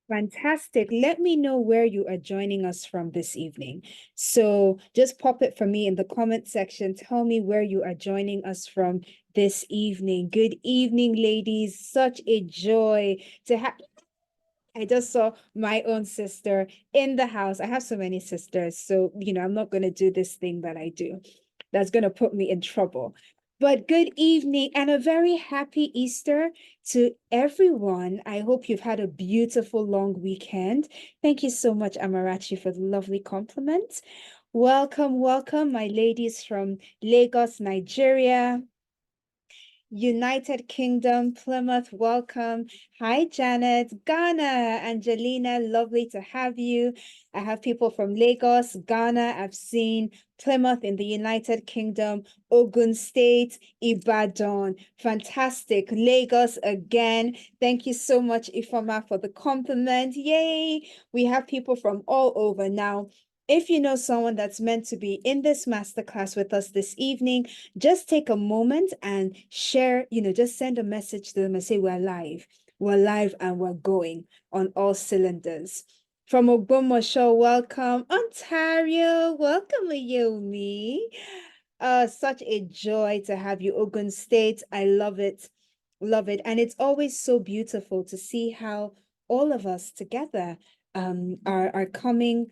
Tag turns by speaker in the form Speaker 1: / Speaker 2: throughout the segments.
Speaker 1: Fantastic. Let me know where you are joining us from this evening. So just pop it for me in the comment section. Tell me where you are joining us from this evening. Good evening, ladies. Such a joy to have. I just saw my own sister in the house. I have so many sisters, so I'm not going to do this thing that I do. That's going to put me in trouble. But good evening and a very happy Easter to everyone. I hope you've had a beautiful long weekend. Thank you so much, Amarachi, for the lovely compliment. Welcome, welcome, my ladies from Lagos, Nigeria. United Kingdom, Plymouth, welcome. Hi, Janet, Ghana, Angelina, lovely to have you. I have people from Lagos, Ghana, I've seen Plymouth in the United Kingdom, Ogun State, Ibadan. Fantastic. Lagos again. Thank you so much, Ifoma, for the compliment. Yay. We have people from all over now. If you know someone that's meant to be in this masterclass with us this evening, just take a moment and share, just send a message to them and say, we're live and we're going on all cylinders. From Ogbomoso, welcome. Ontario, welcome, Ayomi. Such a joy to have you, Ogun State. I love it. Love it. And it's always so beautiful to see how all of us together are coming,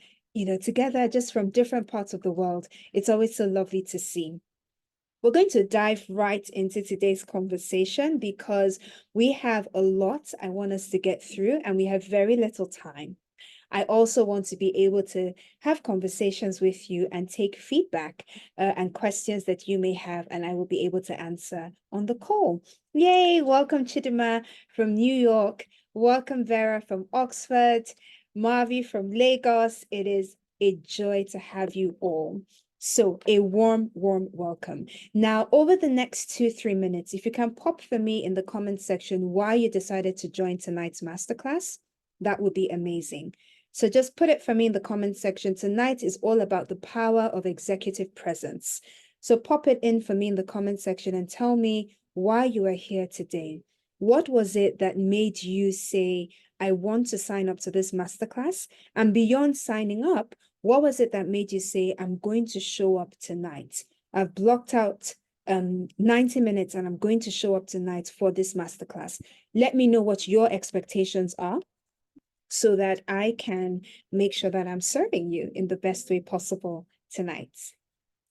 Speaker 1: together just from different parts of the world. It's always so lovely to see. We're going to dive right into today's conversation because we have a lot I want us to get through and we have very little time. I also want to be able to have conversations with you and take feedback and questions that you may have, and I will be able to answer on the call. Yay! Welcome, Chidima from New York. Welcome, Vera from Oxford. Marvi from Lagos. It is a joy to have you all. So a warm, warm welcome. Now, over the next 2-3 minutes, if you can pop for me in the comment section why you decided to join tonight's masterclass, that would be amazing. So just put it for me in the comment section. Tonight is all about the power of executive presence. So pop it in for me in the comment section and tell me why you are here today. What was it that made you say, I want to sign up to this masterclass? And beyond signing up, what was it that made you say, I'm going to show up tonight? I've blocked out 90 minutes and I'm going to show up tonight for this masterclass. Let me know what your expectations are so that I can make sure that I'm serving you in the best way possible tonight.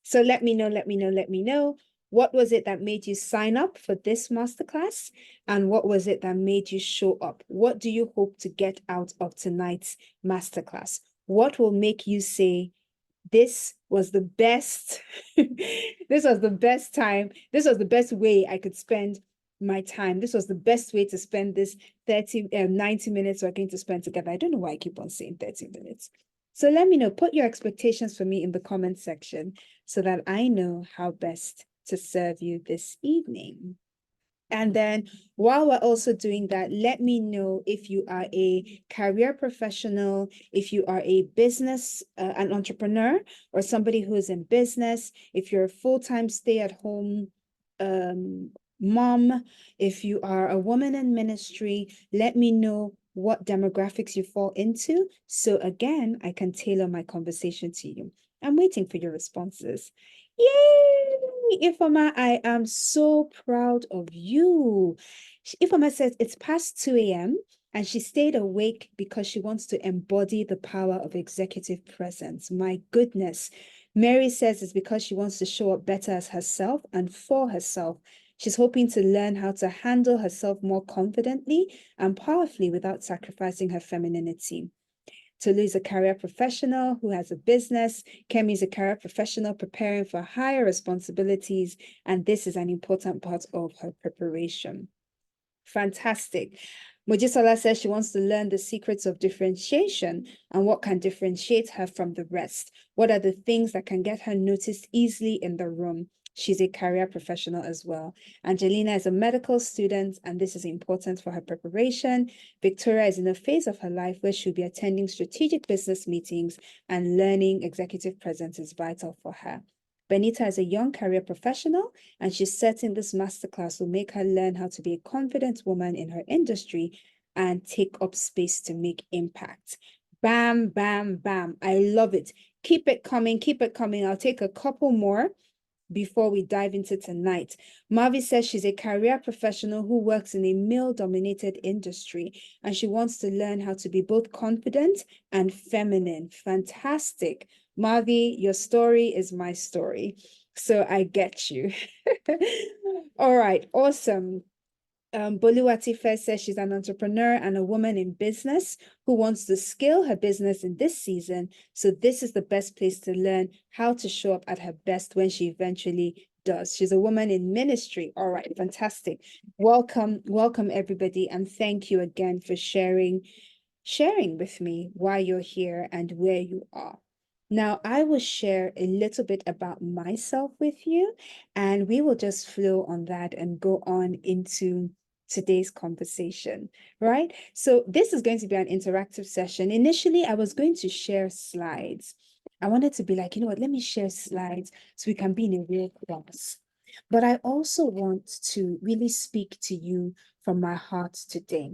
Speaker 1: So let me know, let me know, let me know. What was it that made you sign up for this masterclass? And what was it that made you show up? What do you hope to get out of tonight's masterclass? What will make you say, this was the best, this was the best time, this was the best way I could spend my time. This was the best way to spend this 90 minutes we're going to spend together. I don't know why I keep on saying 30 minutes. So let me know, put your expectations for me in the comment section so that I know how best to serve you this evening. And then while we're also doing that, let me know if you are a career professional, if you are a business, an entrepreneur, or somebody who is in business, if you're a full-time stay-at-home mom, if you are a woman in ministry, let me know what demographics you fall into. So again, I can tailor my conversation to you. I'm waiting for your responses. Yay! Ifoma, I am so proud of you. Ifoma says it's past 2 a.m. and she stayed awake because she wants to embody the power of executive presence. My goodness. Mary says it's because she wants to show up better as herself and for herself. She's hoping to learn how to handle herself more confidently and powerfully without sacrificing her femininity. Tolu is a career professional who has a business. Kemi is a career professional preparing for higher responsibilities, and this is an important part of her preparation. Fantastic. Mojisola says she wants to learn the secrets of differentiation and what can differentiate her from the rest. What are the things that can get her noticed easily in the room? She's a career professional as well. Angelina is a medical student, and this is important for her preparation. Victoria is in a phase of her life where she'll be attending strategic business meetings, and learning executive presence is vital for her. Benita is a young career professional, and she's certain this masterclass will make her learn how to be a confident woman in her industry and take up space to make impact. Bam, bam, bam. I love it. Keep it coming. Keep it coming. I'll take a couple more before we dive into tonight. Marvi says she's a career professional who works in a male-dominated industry, and she wants to learn how to be both confident and feminine. Fantastic. Marvi, your story is my story, so I get you. All right, awesome. Boluwati first says she's an entrepreneur and a woman in business who wants to scale her business in this season. So this is the best place to learn how to show up at her best when she eventually does. She's a woman in ministry. All right, fantastic. Welcome, welcome everybody. And thank you again for sharing with me why you're here and where you are. Now, I will share a little bit about myself with you, and we will just flow on that and go on into today's conversation, right? So this is going to be an interactive session. Initially, I was going to share slides. I wanted to be like, you know what, let me share slides so we can be in a real class. But I also want to really speak to you from my heart today.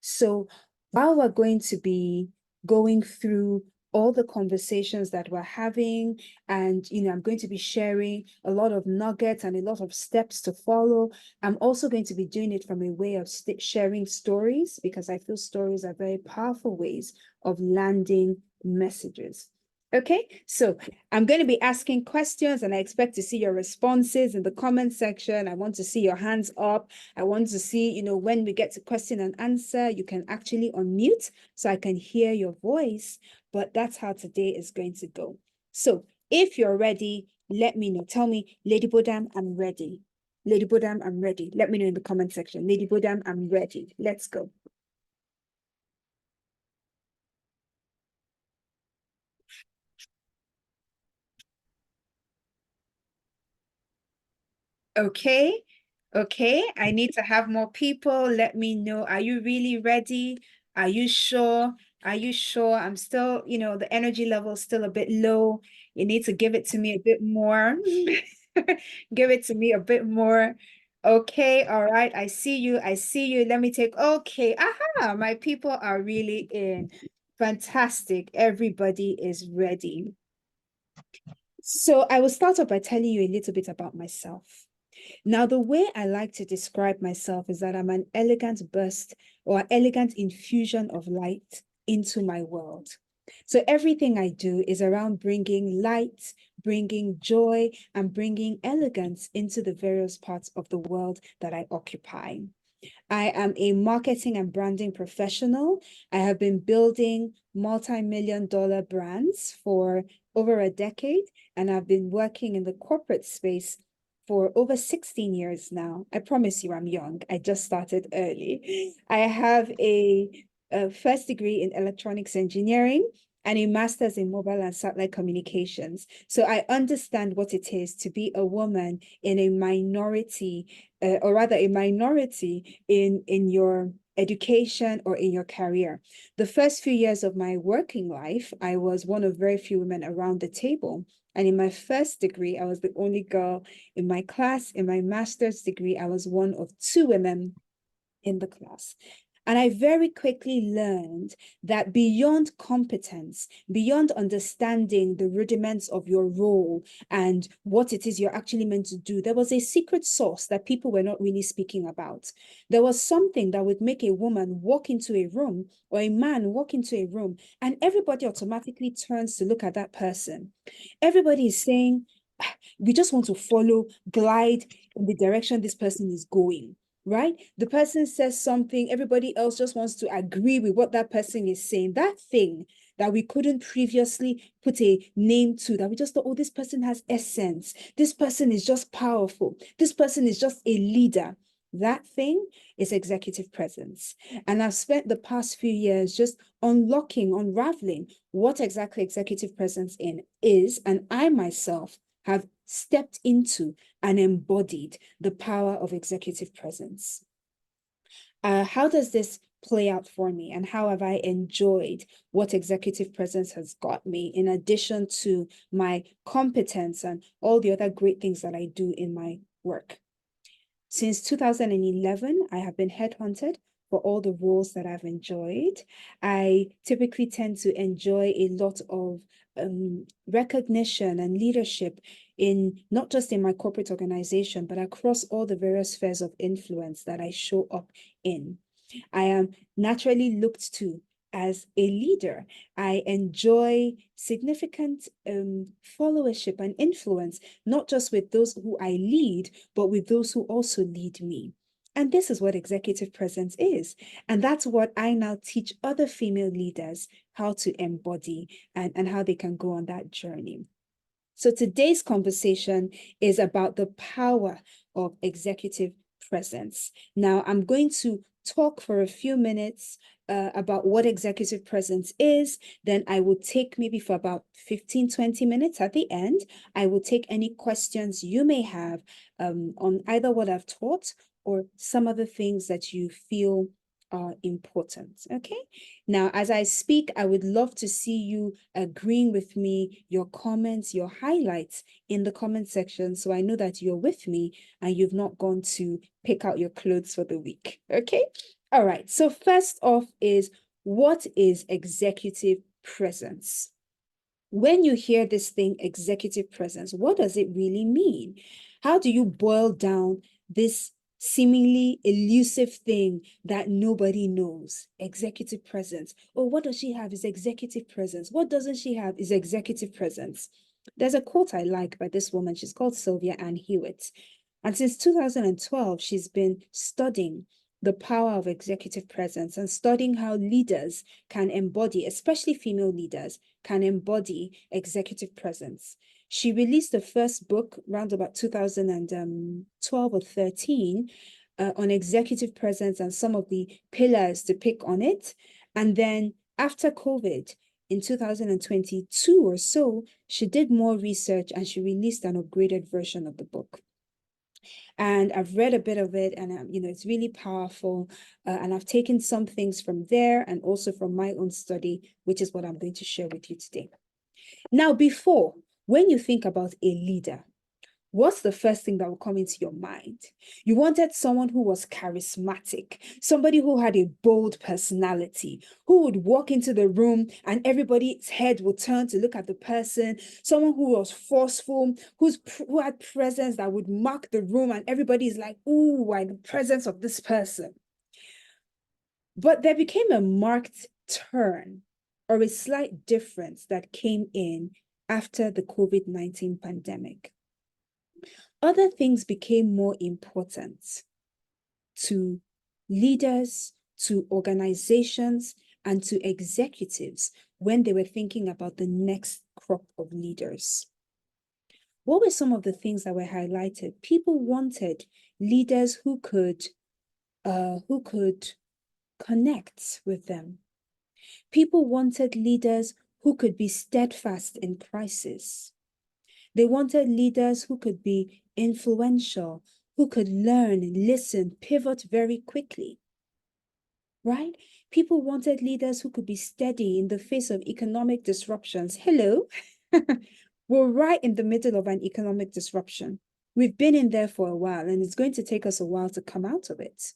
Speaker 1: So while we're going to be going through all the conversations that we're having, and I'm going to be sharing a lot of nuggets and a lot of steps to follow, I'm also going to be doing it from a way of sharing stories, because I feel stories are very powerful ways of landing messages. Okay, so I'm going to be asking questions, and I expect to see your responses in the comment section. I want to see your hands up. I want to see, when we get to question and answer, you can actually unmute so I can hear your voice. But that's how today is going to go. So if you're ready, let me know. Tell me, Lady Bodam, I'm ready. Lady Bodam, I'm ready. Let me know in the comment section. Lady Bodam, I'm ready. Let's go. Okay. Okay. I need to have more people. Let me know. Are you really ready? Are you sure? Are you sure? I'm still, the energy level is still a bit low. You need to give it to me a bit more. Give it to me a bit more. Okay. All right. I see you. I see you. Let me take, okay. Aha. My people are really in. Fantastic. Everybody is ready. So I will start off by telling you a little bit about myself. Now, the way I like to describe myself is that I'm an elegant burst or elegant infusion of light into my world. So everything I do is around bringing light, bringing joy, and bringing elegance into the various parts of the world that I occupy. I am a marketing and branding professional. I have been building multi-million-dollar brands for over a decade, and I've been working in the corporate space for over 16 years now. I promise you I'm young. I just started early. I have a first degree in electronics engineering and a master's in mobile and satellite communications. So I understand what it is to be a woman in a minority, or rather a minority in your education or in your career. The first few years of my working life, I was one of very few women around the table. And in my first degree, I was the only girl in my class. In my master's degree, I was one of two women in the class. And I very quickly learned that beyond competence, beyond understanding the rudiments of your role and what it is you're actually meant to do, there was a secret sauce that people were not really speaking about. There was something that would make a woman walk into a room or a man walk into a room, and everybody automatically turns to look at that person. Everybody is saying, we just want to follow, glide in the direction this person is going, right? The person says something, everybody else just wants to agree with what that person is saying. That thing that we couldn't previously put a name to, that we just thought, oh, this person has essence. This person is just powerful. This person is just a leader. That thing is executive presence. And I've spent the past few years just unraveling what exactly executive presence is. And I myself have stepped into and embodied the power of executive presence. How does this play out for me, and how have I enjoyed what executive presence has got me, in addition to my competence and all the other great things that I do in my work? Since 2011, I have been headhunted for all the roles that I've enjoyed. I typically tend to enjoy a lot of recognition and leadership in not just in my corporate organization, but across all the various spheres of influence that I show up in. I am naturally looked to as a leader. I enjoy significant followership and influence, not just with those who I lead, but with those who also lead me. And this is what executive presence is. And that's what I now teach other female leaders how to embody and how they can go on that journey. So today's conversation is about the power of executive presence. Now, I'm going to talk for a few minutes about what executive presence is. Then I will take maybe for about 15-20 minutes at the end. I will take any questions you may have on either what I've taught or some of the things that you feel are important. Okay. Now, as I speak, I would love to see you agreeing with me, your comments, your highlights in the comment section, so I know that you're with me and you've not gone to pick out your clothes for the week. Okay. All right. So first off is, what is executive presence? When you hear this thing, executive presence, what does it really mean? How do you boil down this seemingly elusive thing that nobody knows? Executive presence. Oh, what does she have is executive presence. What doesn't she have is executive presence. There's a quote I like by this woman. She's called Sylvia Ann Hewitt. And since 2012, she's been studying the power of executive presence and studying how leaders can embody, especially female leaders, can embody executive presence. She released the first book around about 2012 or 13 on executive presence and some of the pillars to pick on it. And then after COVID, in 2022 or so, she did more research and she released an upgraded version of the book. And I've read a bit of it, and it's really powerful. And I've taken some things from there and also from my own study, which is what I'm going to share with you today. Now, when you think about a leader, what's the first thing that will come into your mind? You wanted someone who was charismatic, somebody who had a bold personality, who would walk into the room and everybody's head would turn to look at the person, someone who was forceful, who had presence that would mark the room and everybody's like, ooh, why the presence of this person. But there became a marked turn or a slight difference that came in after the COVID-19 pandemic. Other things became more important to leaders, to organizations, and to executives when they were thinking about the next crop of leaders. What were some of the things that were highlighted? People wanted leaders who could connect with them. People wanted leaders who could be steadfast in crisis. They wanted leaders who could be influential, who could learn, listen, pivot very quickly, right? People wanted leaders who could be steady in the face of economic disruptions. Hello, we're right in the middle of an economic disruption. We've been in there for a while, and it's going to take us a while to come out of it.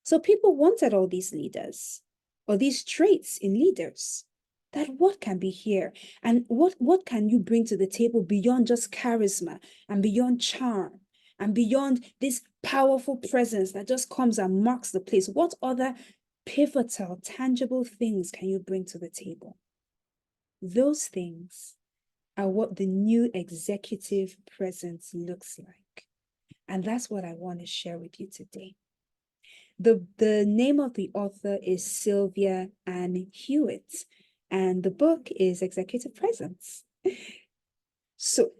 Speaker 1: So people wanted all these leaders, or these traits in leaders. That what can be here, and what can you bring to the table beyond just charisma and beyond charm and beyond this powerful presence that just comes and marks the place? What other pivotal, tangible things can you bring to the table? Those things are what the new executive presence looks like. And that's what I want to share with you today. The name of the author is Sylvia Ann Hewitt, and the book is Executive Presence. So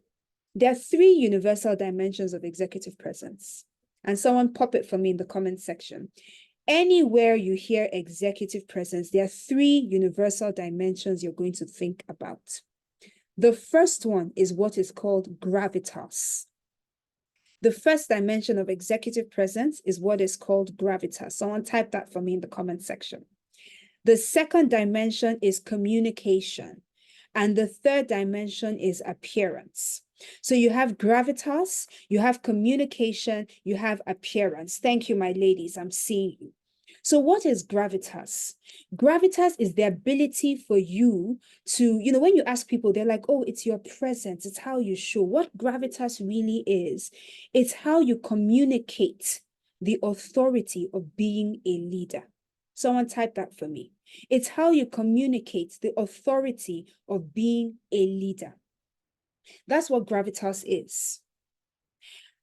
Speaker 1: there are 3 universal dimensions of executive presence. And someone pop it for me in the comment section. Anywhere you hear executive presence, there are 3 universal dimensions you're going to think about. The first one is what is called gravitas. The first dimension of executive presence is what is called gravitas. Someone type that for me in the comment section. The second dimension is communication. And the third dimension is appearance. So you have gravitas, you have communication, you have appearance. Thank you, my ladies. I'm seeing you. So what is gravitas? Gravitas is the ability for you to, when you ask people, they're like, oh, it's your presence. It's how you show. What gravitas really is, it's how you communicate the authority of being a leader. Someone type that for me. It's how you communicate the authority of being a leader. That's what gravitas is.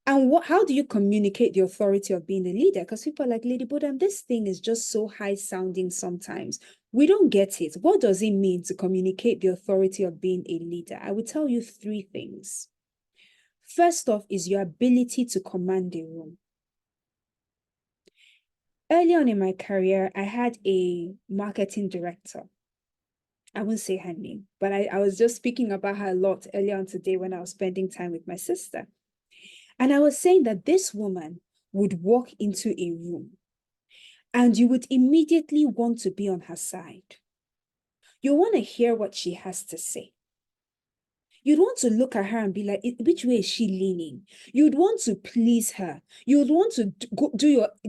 Speaker 1: And how do you communicate the authority of being a leader? Because people are like, Lady Bodam, this thing is just so high sounding sometimes. We don't get it. What does it mean to communicate the authority of being a leader? I will tell you three things. First off is your ability to command a room. Early on in my career, I had a marketing director. I won't say her name, but I was just speaking about her a lot earlier on today when I was spending time with my sister. And I was saying that this woman would walk into a room and you would immediately want to be on her side. You want to hear what she has to say. You'd want to look at her and be like, which way is she leaning? You'd want to please her. You'd want to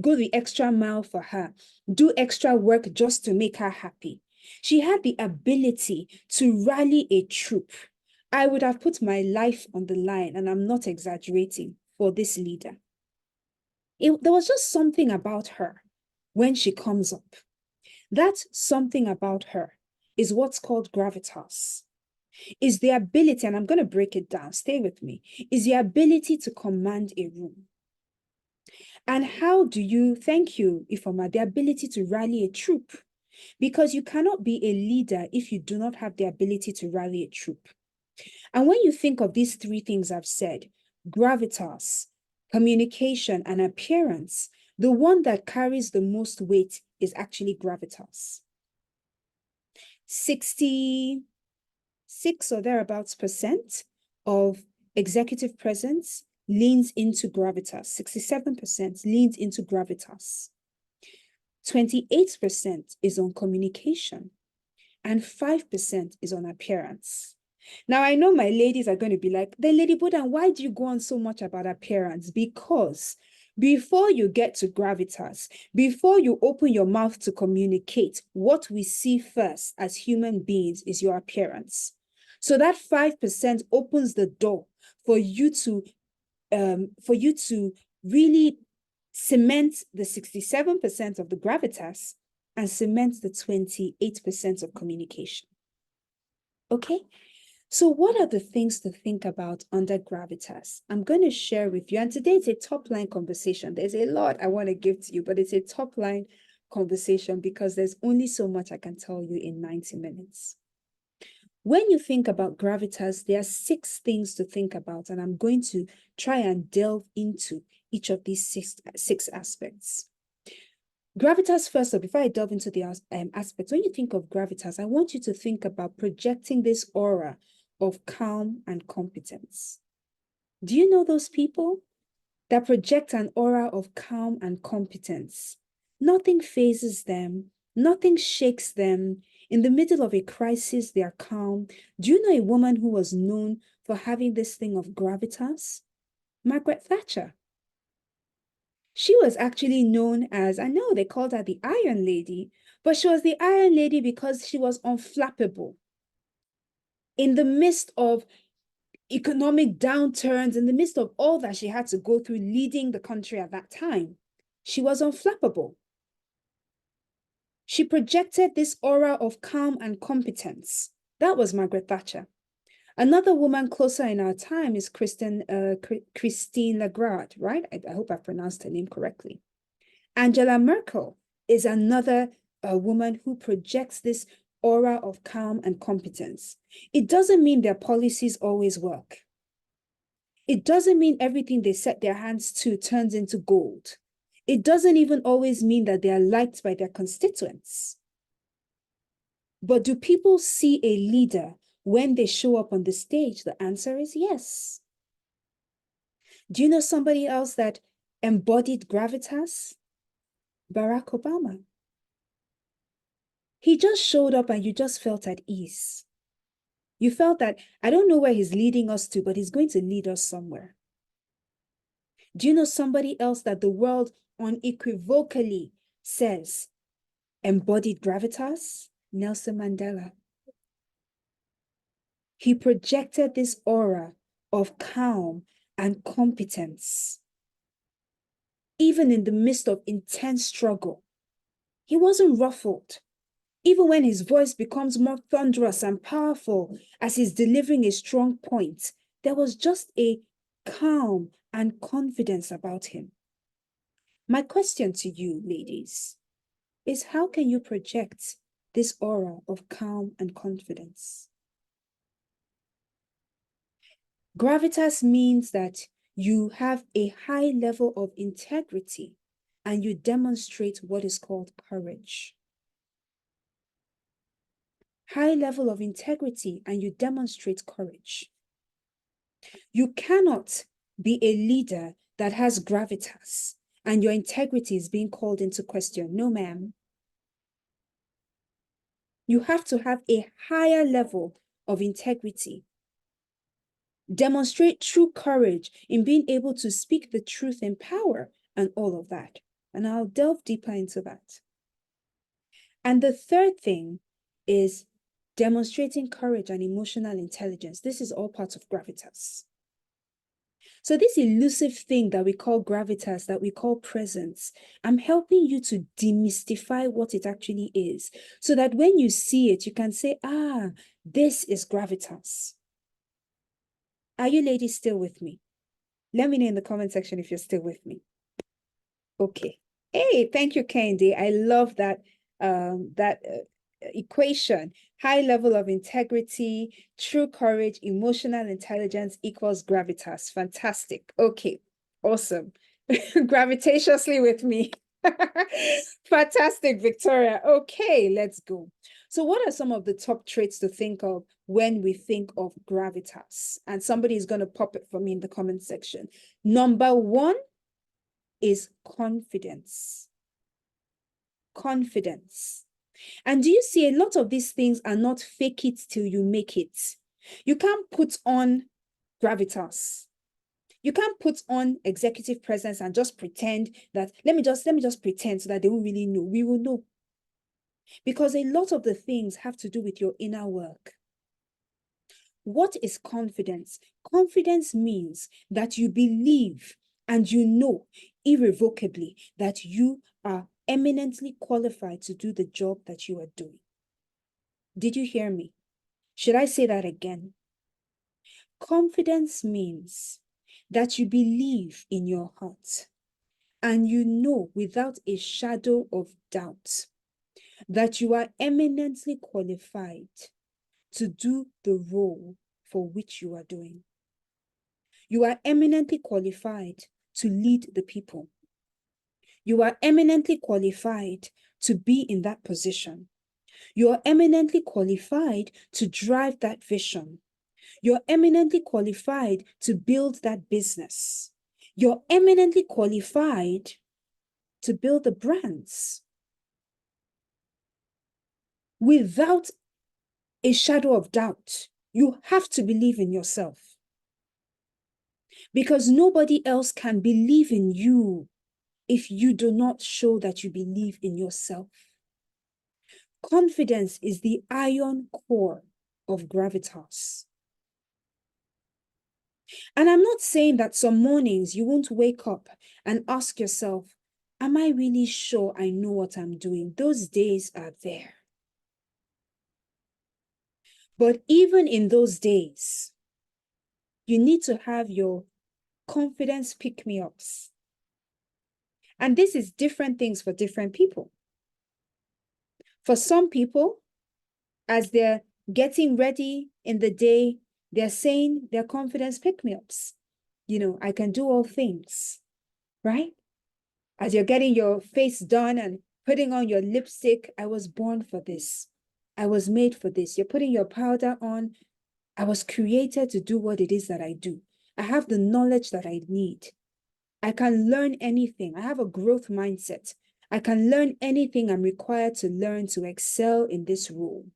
Speaker 1: go the extra mile for her, do extra work just to make her happy. She had the ability to rally a troop. I would have put my life on the line, and I'm not exaggerating, for this leader. There was just something about her when she comes up. That something about her is what's called gravitas. Is the ability, and I'm going to break it down, stay with me, is the ability to command a room. And how do you, thank you, Ifoma, the ability to rally a troop? Because you cannot be a leader if you do not have the ability to rally a troop. And when you think of these three things I've said, gravitas, communication, and appearance, the one that carries the most weight is actually gravitas. 66 or thereabouts % of executive presence leans into gravitas. 67% leans into gravitas. 28% is on communication, and 5% is on appearance. Now, I know my ladies are going to be like, then Lady Bodam, why do you go on so much about appearance? Because before you get to gravitas, before you open your mouth to communicate, what we see first as human beings is your appearance. So that 5% opens the door for you to really cement the 67% of the gravitas and cement the 28% of communication. Okay? So what are the things to think about under gravitas? I'm going to share with you, and today it's a top-line conversation. There's a lot I want to give to you, but it's a top-line conversation because there's only so much I can tell you in 90 minutes. When you think about gravitas, there are 6 things to think about, and I'm going to try and delve into each of these six aspects. Gravitas, first of all, before I delve into the aspects, when you think of gravitas, I want you to think about projecting this aura of calm and competence. Do you know those people that project an aura of calm and competence? Nothing phases them, nothing shakes them. In the middle of a crisis, they are calm. Do you know a woman who was known for having this thing of gravitas? Margaret Thatcher. She was actually known as, I know they called her the Iron Lady, but she was the Iron Lady because she was unflappable. In the midst of economic downturns, in the midst of all that she had to go through leading the country at that time, she was unflappable. She projected this aura of calm and competence. That was Margaret Thatcher. Another woman closer in our time is Christine Lagarde, right? I hope I pronounced her name correctly. Angela Merkel is another woman who projects this aura of calm and competence. It doesn't mean their policies always work. It doesn't mean everything they set their hands to turns into gold. It doesn't even always mean that they are liked by their constituents. But do people see a leader when they show up on the stage? The answer is yes. Do you know somebody else that embodied gravitas? Barack Obama. He just showed up and you just felt at ease. You felt that, I don't know where he's leading us to, but he's going to lead us somewhere. Do you know somebody else that the world unequivocally says, embodied gravitas, Nelson Mandela. He projected this aura of calm and competence. Even in the midst of intense struggle, he wasn't ruffled. Even when his voice becomes more thunderous and powerful as he's delivering a strong point, there was just a calm and confidence about him. My question to you, ladies, is how can you project this aura of calm and confidence? Gravitas means that you have a high level of integrity and you demonstrate what is called courage. High level of integrity and you demonstrate courage. You cannot be a leader that has gravitas and your integrity is being called into question. No, ma'am. You have to have a higher level of integrity. Demonstrate true courage in being able to speak the truth in power and all of that. And I'll delve deeper into that. And the third thing is demonstrating courage and emotional intelligence. This is all part of gravitas. So this elusive thing that we call gravitas, that we call presence, I'm helping you to demystify what it actually is, so that when you see it, you can say, ah, this is gravitas. Are you ladies still with me? Let me know in the comment section if you're still with me. Okay. Hey, thank you, Candy. I love that equation. High level of integrity, true courage, emotional intelligence equals gravitas. Fantastic. Okay, awesome. Gravitatiously with me. Fantastic, Victoria. Okay, let's go. So what are some of the top traits to think of when we think of gravitas? And somebody is going to pop it for me in the comment section. Number one is confidence. Confidence. And do you see a lot of these things are not fake it till you make it. You can't put on gravitas. You can't put on executive presence and just pretend that, let me just pretend so that they won't really know. We will know. Because a lot of the things have to do with your inner work. What is confidence? Confidence means that you believe and you know irrevocably that you are eminently qualified to do the job that you are doing. Did you hear me? Should I say that again? Confidence means that you believe in your heart and you know without a shadow of doubt that you are eminently qualified to do the role for which you are doing. You are eminently qualified to lead the people. You are eminently qualified to be in that position. You are eminently qualified to drive that vision. You're eminently qualified to build that business. You're eminently qualified to build the brands. Without a shadow of doubt, you have to believe in yourself. Because nobody else can believe in you if you do not show that you believe in yourself. Confidence is the iron core of gravitas. And I'm not saying that some mornings you won't wake up and ask yourself, am I really sure I know what I'm doing? Those days are there. But even in those days, you need to have your confidence pick-me-ups. And this is different things for different people. For some people, as they're getting ready in the day, they're saying their confidence pick-me-ups. You know, I can do all things, right? As you're getting your face done and putting on your lipstick, I was born for this. I was made for this. You're putting your powder on. I was created to do what it is that I do. I have the knowledge that I need. I can learn anything. I have a growth mindset. I can learn anything I'm required to learn to excel in this role.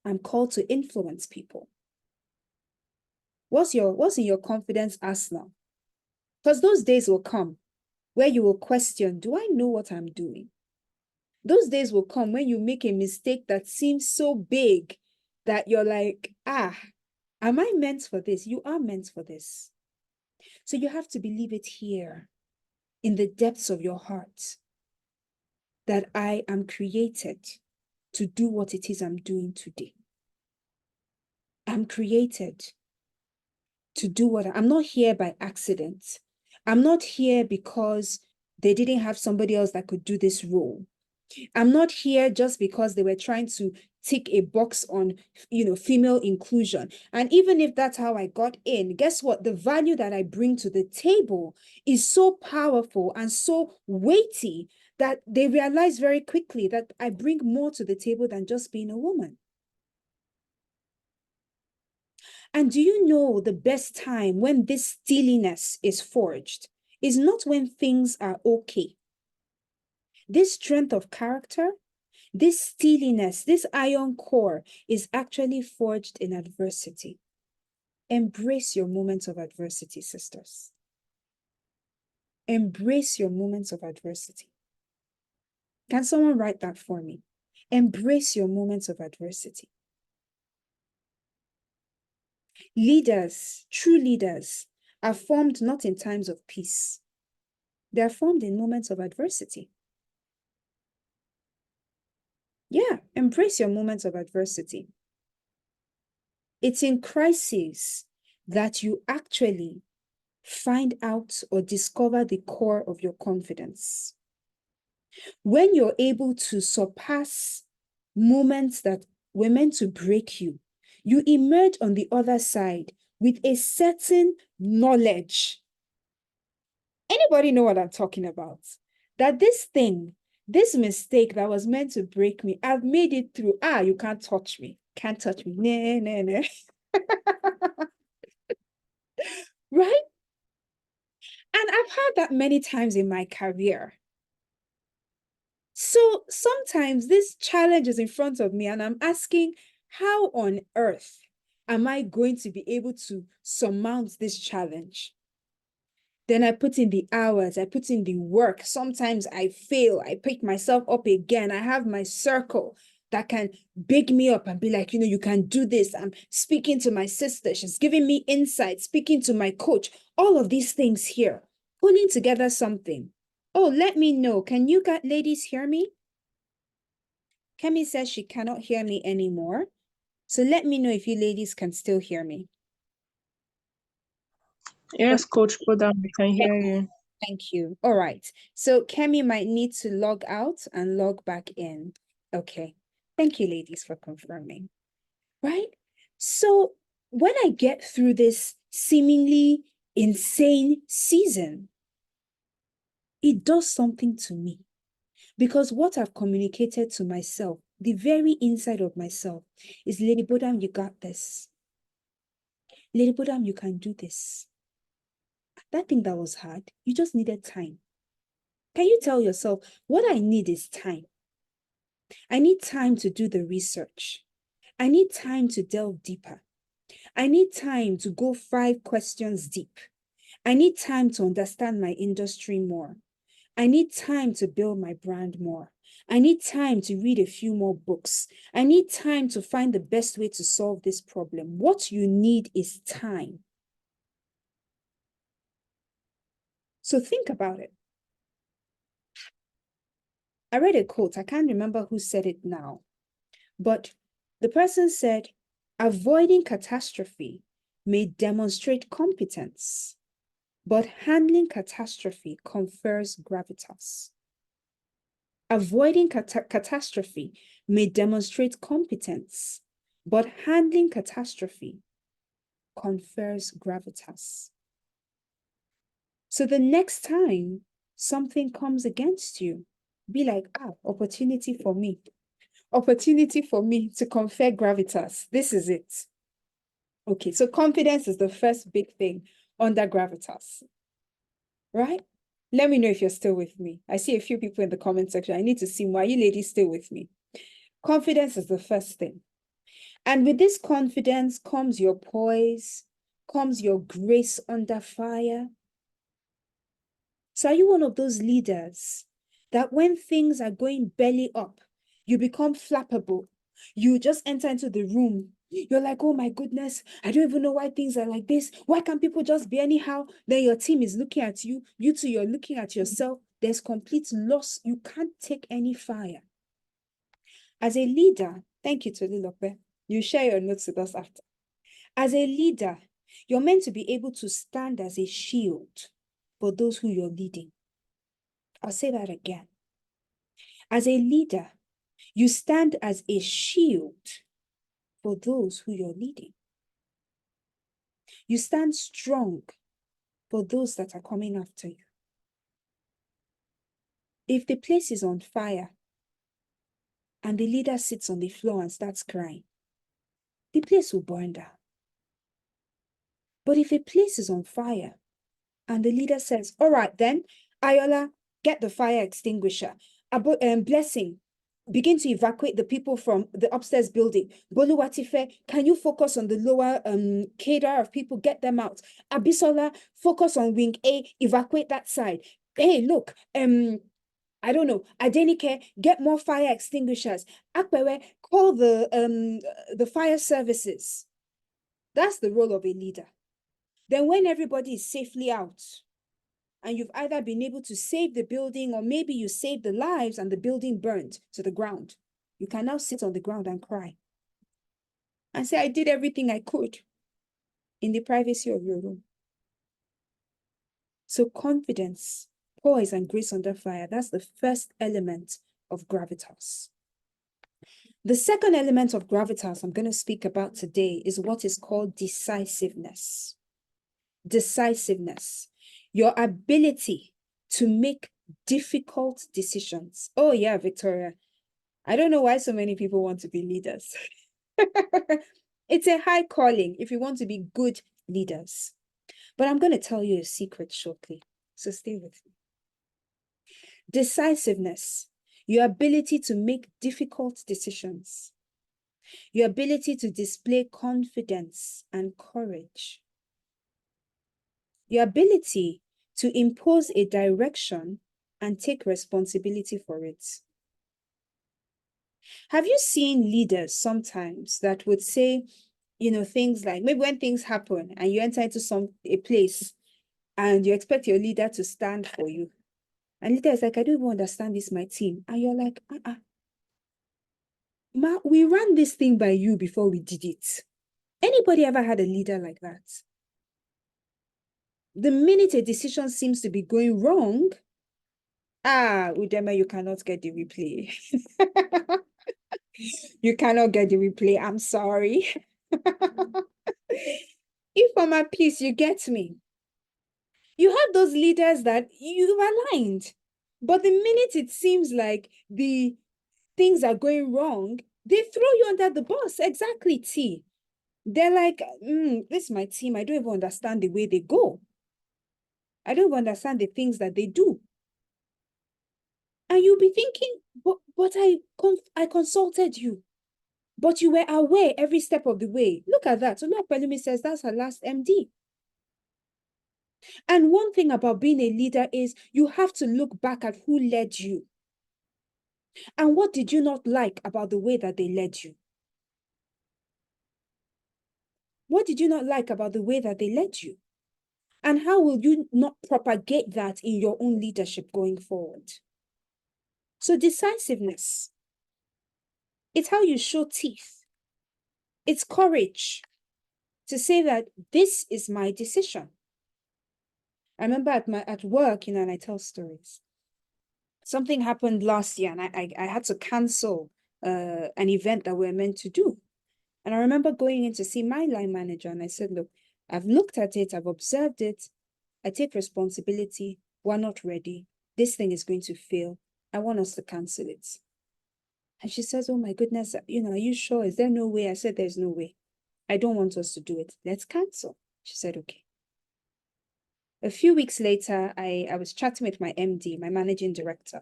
Speaker 1: I'm called to influence people. What's in your confidence arsenal? Because those days will come where you will question, do I know what I'm doing? Those days will come when you make a mistake that seems so big that you're like, am I meant for this? You are meant for this. So you have to believe it here in the depths of your heart that I am created to do what it is I'm doing today. I'm created to do what I'm not here by accident. I'm not here because they didn't have somebody else that could do this role. I'm not here just because they were trying to tick a box on, female inclusion. And even if that's how I got in, guess what? The value that I bring to the table is so powerful and so weighty that they realize very quickly that I bring more to the table than just being a woman. And do you know the best time when this steeliness is forged is not when things are okay. This strength of character, this steeliness, this iron core is actually forged in adversity. Embrace your moments of adversity, sisters. Embrace your moments of adversity. Can someone write that for me? Embrace your moments of adversity. Leaders, true leaders, are formed not in times of peace. They are formed in moments of adversity. Yeah, embrace your moments of adversity. It's in crises that you actually find out or discover the core of your confidence. When you're able to surpass moments that were meant to break you, you emerge on the other side with a certain knowledge. Anybody know what I'm talking about? That this mistake that was meant to break me, I've made it through. You can't touch me. Can't touch me. Nah, nah, nah. Right? And I've had that many times in my career. So sometimes this challenge is in front of me and I'm asking, how on earth am I going to be able to surmount this challenge? Then I put in the hours, I put in the work. Sometimes I fail, I pick myself up again. I have my circle that can big me up and be like, you can do this. I'm speaking to my sister. She's giving me insight, speaking to my coach, all of these things here, pulling together something. Oh, let me know. Can you ladies hear me? Kemi says she cannot hear me anymore. So let me know if you ladies can still hear me.
Speaker 2: Yes, Coach Bodam, we can hear you.
Speaker 1: Thank you. All right. So Kemi might need to log out and log back in. Okay. Thank you, ladies, for confirming. Right? So when I get through this seemingly insane season, it does something to me. Because what I've communicated to myself, the very inside of myself, is Lady Bodam, you got this. Lady Bodam, you can do this. That thing that was hard, you just needed time. Can you tell yourself, what I need is time? I need time to do the research. I need time to delve deeper. I need time to go 5 questions deep. I need time to understand my industry more. I need time to build my brand more. I need time to read a few more books. I need time to find the best way to solve this problem. What you need is time. So think about it. I read a quote. I can't remember who said it now, but the person said, avoiding catastrophe may demonstrate competence, but handling catastrophe confers gravitas. Avoiding catastrophe may demonstrate competence, but handling catastrophe confers gravitas. So the next time something comes against you, be like, opportunity for me. Opportunity for me to confer gravitas. This is it. Okay, so confidence is the first big thing under gravitas, right? Let me know if you're still with me. I see a few people in the comment section. I need to see why you ladies still with me. Confidence is the first thing. And with this confidence comes your poise, comes your grace under fire. So are you one of those leaders that when things are going belly up, you become flappable. You just enter into the room. You're like, oh my goodness, I don't even know why things are like this. Why can't people just be anyhow? Then your team is looking at you. You too, you're looking at yourself. There's complete loss. You can't take any fire. As a leader, thank you, Tolilope. You share your notes with us after. As a leader, you're meant to be able to stand as a shield for those who you're leading. I'll say that again. As a leader, you stand as a shield for those who you're leading. You stand strong for those that are coming after you. If the place is on fire and the leader sits on the floor and starts crying, the place will burn down. But if a place is on fire and the leader says, all right, then, Ayola, get the fire extinguisher. Blessing, begin to evacuate the people from the upstairs building. Boluwatife, can you focus on the lower cadre of people? Get them out. Abisola, focus on wing A, evacuate that side. Hey, look, I don't know. Adenike, get more fire extinguishers. Akpewe, call the fire services. That's the role of a leader. Then when everybody is safely out, and you've either been able to save the building or maybe you saved the lives and the building burned to the ground, you can now sit on the ground and cry and say, I did everything I could in the privacy of your room. So confidence, poise, and grace under fire, that's the first element of gravitas. The second element of gravitas I'm going to speak about today is what is called decisiveness. Decisiveness, your ability to make difficult decisions. Oh yeah, Victoria. I don't know why so many people want to be leaders. It's a high calling if you want to be good leaders. But I'm going to tell you a secret shortly. So stay with me. Decisiveness, your ability to make difficult decisions. Your ability to display confidence and courage. Your ability to impose a direction and take responsibility for it. Have you seen leaders sometimes that would say, you know, things like, maybe when things happen and you enter into a place and you expect your leader to stand for you. And leader is like, I don't even understand this, my team. And you're like, Ma, we ran this thing by you before we did it. Anybody ever had a leader like that? The minute a decision seems to be going wrong, Udema, you cannot get the replay. You cannot get the replay. I'm sorry. If for my peace, you get me. You have those leaders that you've aligned, but the minute it seems like the things are going wrong, they throw you under the bus. Exactly, T. They're like, this is my team. I don't even understand the way they go. I don't even understand the things that they do. And you'll be thinking, but I consulted you. But you were aware every step of the way. Look at that. So Lord Pelumi says that's her last MD. And one thing about being a leader is you have to look back at who led you. And what did you not like about the way that they led you? What did you not like about the way that they led you? And how will you not propagate that in your own leadership going forward? So decisiveness, it's how you show teeth. It's courage to say that this is my decision. I remember at work, you know, and I tell stories. Something happened last year and I had to cancel an event that we were meant to do. And I remember going in to see my line manager and I said, look, I've looked at it, I've observed it, I take responsibility, we're not ready. This thing is going to fail. I want us to cancel it. And she says, oh my goodness, you know, are you sure? Is there no way? I said, there's no way. I don't want us to do it. Let's cancel. She said, okay. A few weeks later, I was chatting with my MD, my managing director.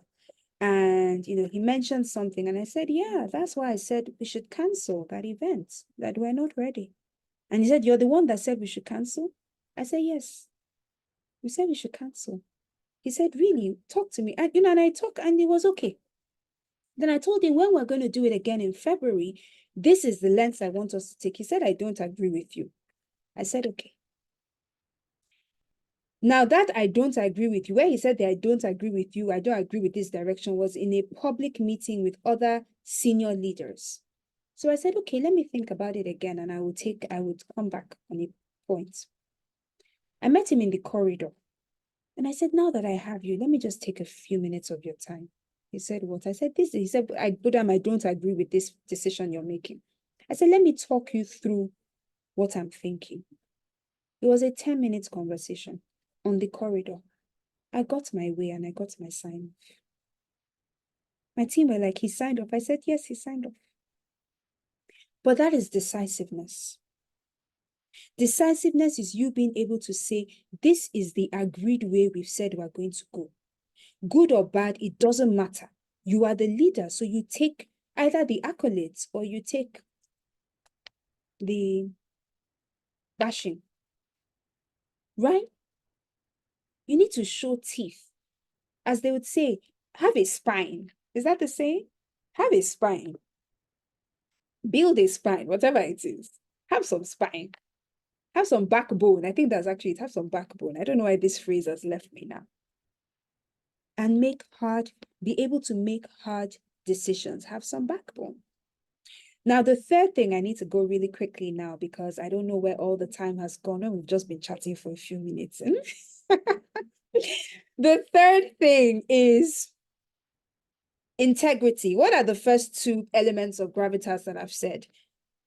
Speaker 1: And, you know, he mentioned something and I said, yeah, that's why I said we should cancel that event, that we're not ready. And he said, you're the one that said we should cancel? I said, yes. We said we should cancel. He said, really, talk to me. And, and I talked and it was okay. Then I told him, when we're going to do it again in February, this is the length I want us to take. He said, I don't agree with you. I said, okay. Now that I don't agree with you, where he said that I don't agree with you, I don't agree with this direction, was in a public meeting with other senior leaders. So I said, okay, let me think about it again, and I would come back on a point. I met him in the corridor, and I said, now that I have you, let me just take a few minutes of your time. He said, what? I said, this. He said, Bodam, I don't agree with this decision you're making. I said, let me talk you through what I'm thinking. It was a 10-minute conversation on the corridor. I got my way and I got my sign off. My team were like, he signed off. I said, yes, he signed off. But that is decisiveness. Decisiveness is you being able to say, this is the agreed way we've said we're going to go. Good or bad, it doesn't matter. You are the leader, so you take either the accolades or you take the bashing, right? You need to show teeth. As they would say, have a spine. Is that the saying? Have a spine. Build a spine, whatever it is. Have some spine. Have some backbone. I think that's actually it. Have some backbone. I don't know why this phrase has left me now. And be able to make hard decisions. Have some backbone. Now, the third thing, I need to go really quickly now because I don't know where all the time has gone and we've just been chatting for a few minutes. The third thing is integrity. What are the first two elements of gravitas that I've said?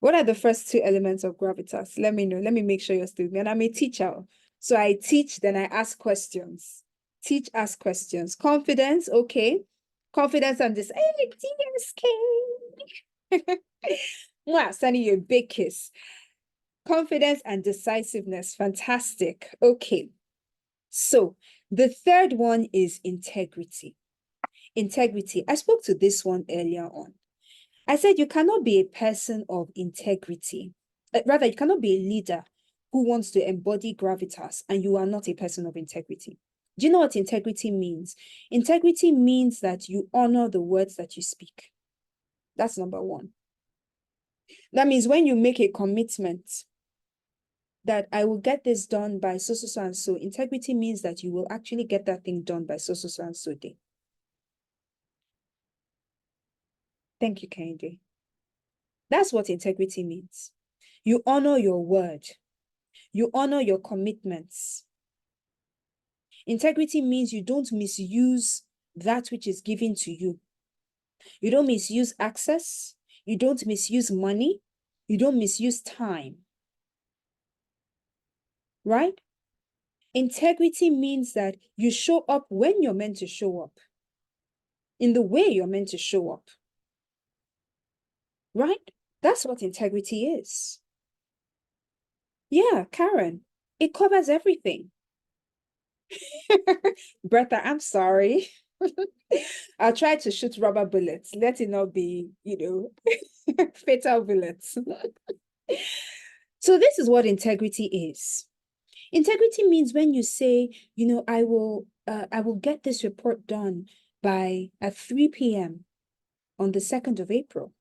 Speaker 1: What are the first two elements of gravitas? Let me know. Let me make sure you're still with me. And I'm a teacher. So I teach, then I ask questions. Teach, ask questions. Confidence, okay. Confidence and this, hey, DSK. Mwah, sending you a big kiss. Confidence and decisiveness, fantastic. Okay. So the third one is integrity. Integrity. I spoke to this one earlier on. I said you cannot be a person of integrity. Rather, you cannot be a leader who wants to embody gravitas and you are not a person of integrity. Do you know what integrity means? Integrity means that you honor the words that you speak. That's number one. That means when you make a commitment that I will get this done by so, so, so, and so, integrity means that you will actually get that thing done by so, so, so, and so day. Thank you, Kehinde. That's what integrity means. You honor your word. You honor your commitments. Integrity means you don't misuse that which is given to you. You don't misuse access. You don't misuse money. You don't misuse time. Right? Integrity means that you show up when you're meant to show up, in the way you're meant to show up. Right? That's what integrity is. Yeah, Karen, it covers everything. Bertha, I'm sorry. I'll try to shoot rubber bullets. Let it not be, fatal bullets. So this is what integrity is. Integrity means when you say, I will get this report done by at 3 p.m. on the 2nd of April.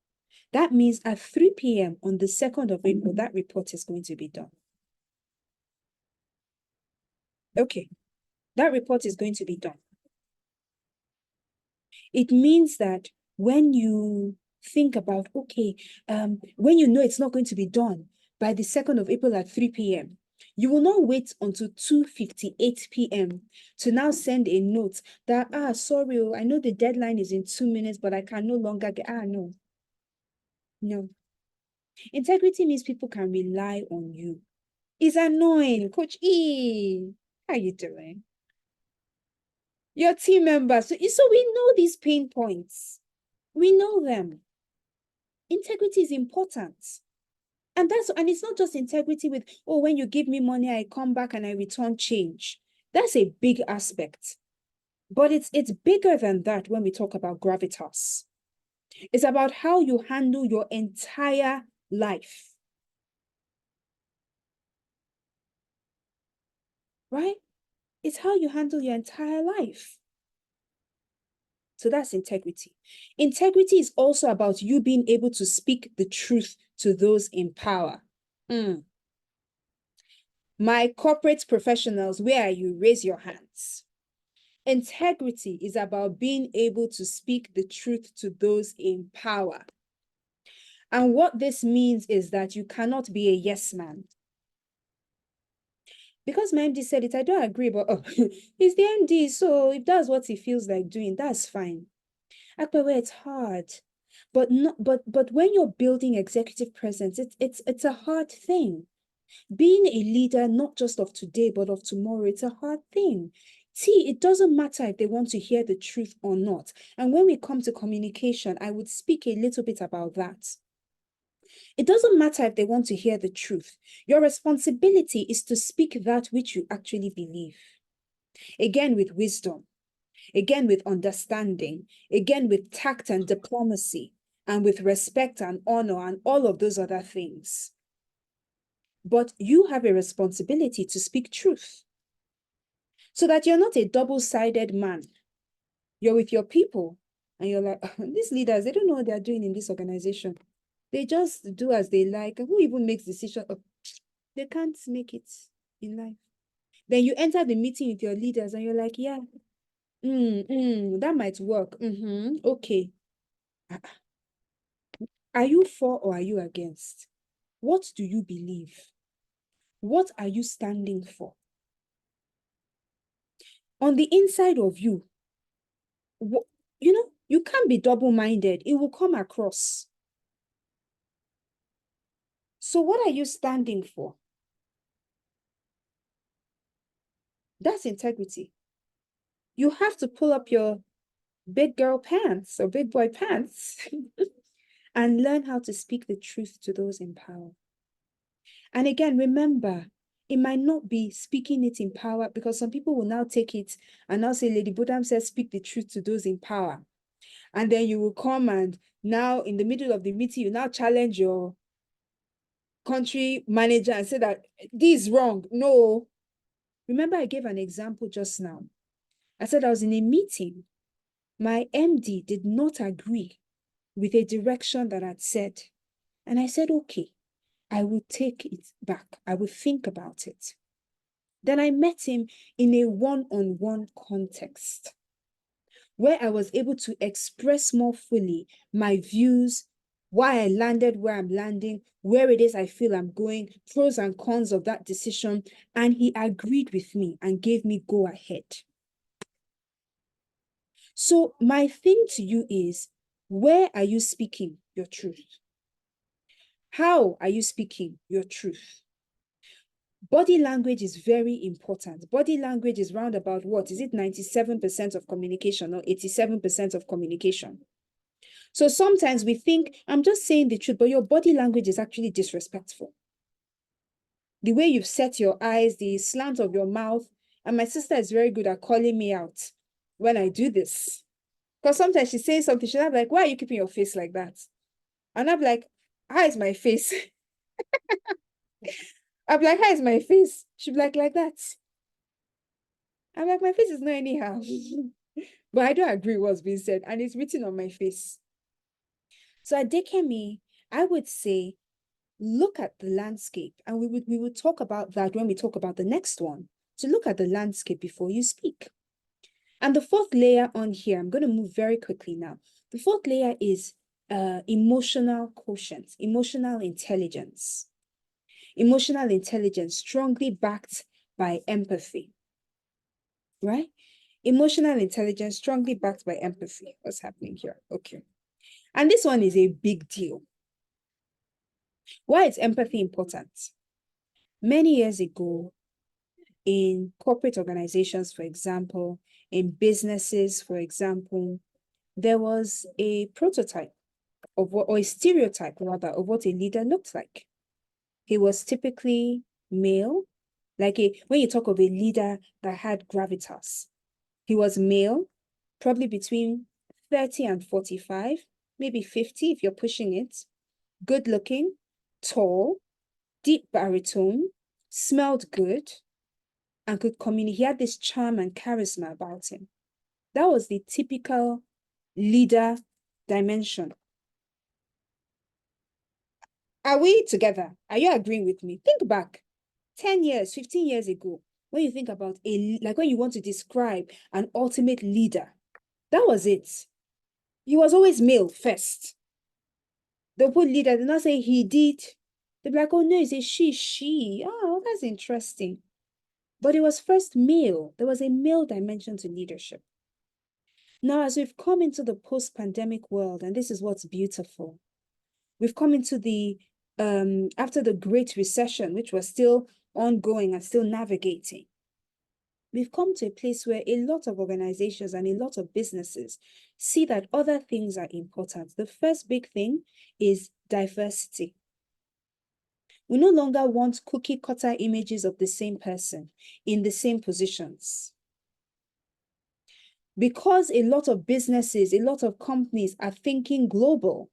Speaker 1: That means at 3 p.m. on the 2nd of April, that report is going to be done. Okay, that report is going to be done. It means that when you think about, okay, when you know it's not going to be done by the 2nd of April at 3 p.m., you will not wait until 2:58 p.m. to now send a note that, sorry, I know the deadline is in 2 minutes, but I can no longer get, no. No. Integrity means people can rely on you. It's annoying. Coach E, how you doing? Your team members. So we know these pain points. We know them. Integrity is important. And it's not just integrity with, when you give me money, I come back and I return change. That's a big aspect. But it's bigger than that when we talk about gravitas. It's about how you handle your entire life. Right? It's how you handle your entire life. So that's integrity. Integrity is also about you being able to speak the truth to those in power. My corporate professionals, where are you? Raise your hands. Integrity is about being able to speak the truth to those in power. And what this means is that you cannot be a yes man. Because my MD said it, I don't agree, but he's the MD, so if that's what he feels like doing, that's fine. Akpewe, it's hard. But when you're building executive presence, it's a hard thing. Being a leader, not just of today, but of tomorrow, it's a hard thing. It doesn't matter if they want to hear the truth or not. And when we come to communication, I would speak a little bit about that. It doesn't matter if they want to hear the truth. Your responsibility is to speak that which you actually believe. Again, with wisdom, again, with understanding, again, with tact and diplomacy, and with respect and honor and all of those other things. But you have a responsibility to speak truth so that you're not a double-sided man. You're with your people and you're like, these leaders, they don't know what they're doing in this organization. They just do as they like. Who even makes decisions? They can't make it in life. Then you enter the meeting with your leaders and you're like, yeah, that might work. Okay. Are you for or are you against? What do you believe? What are you standing for? On the inside of you, you can't be double-minded. It will come across. So what are you standing for? That's integrity. You have to pull up your big girl pants or big boy pants and learn how to speak the truth to those in power. And again, remember, it might not be speaking it in power, because some people will now take it and now say, Lady Bodam says, speak the truth to those in power. And then you will come and now in the middle of the meeting, you now challenge your country manager and say that this is wrong. No. Remember, I gave an example just now. I said I was in a meeting. My MD did not agree with a direction that I'd said. And I said, okay, I will take it back. I will think about it. Then I met him in a one-on-one context where I was able to express more fully my views, why I landed where I'm landing, where it is I feel I'm going, pros and cons of that decision. And he agreed with me and gave me go ahead. So my thing to you is, where are you speaking your truth? How are you speaking your truth? Body language is very important. Body language is round about what? Is it 97% of communication or 87% of communication? So sometimes we think, I'm just saying the truth, but your body language is actually disrespectful. The way you've set your eyes, the slant of your mouth. And my sister is very good at calling me out when I do this. Because sometimes she says something, she'll be like, why are you keeping your face like that? And I'm like, how is my face? I'm like, how is my face? She'll be like that. I'm like, my face is not anyhow. But I don't agree with what's being said. And it's written on my face. So at Dekemi, I would say, look at the landscape. And we would talk about that when we talk about the next one. To look at the landscape before you speak. And the fourth layer on here, I'm going to move very quickly now. The fourth layer is emotional quotient, emotional intelligence. Emotional intelligence strongly backed by empathy, right? Emotional intelligence strongly backed by empathy. What's happening here? Okay. And this one is a big deal. Why is empathy important? Many years ago, in corporate organizations, for example, in businesses, for example, there was a prototype of what, or a stereotype rather, of what a leader looked like. He was typically male, when you talk of a leader that had gravitas, he was male, probably between 30 and 45, maybe 50 if you're pushing it, good looking, tall, deep baritone, smelled good, and could communicate. He had this charm and charisma about him. That was the typical leader dimension. Are we together? Are you agreeing with me? Think back 10 years, 15 years ago, when you think about when you want to describe an ultimate leader, that was it. He was always male first. They'll put leader, they'll not say he did. They'll be like, oh no, it's a she. Oh, that's interesting. But it was first male. There was a male dimension to leadership. Now, as we've come into the post-pandemic world, and this is what's beautiful, we've come into the, after the Great Recession, which was still ongoing and still navigating, we've come to a place where a lot of organizations and a lot of businesses see that other things are important. The first big thing is diversity. We no longer want cookie cutter images of the same person in the same positions. Because a lot of businesses, a lot of companies are thinking global.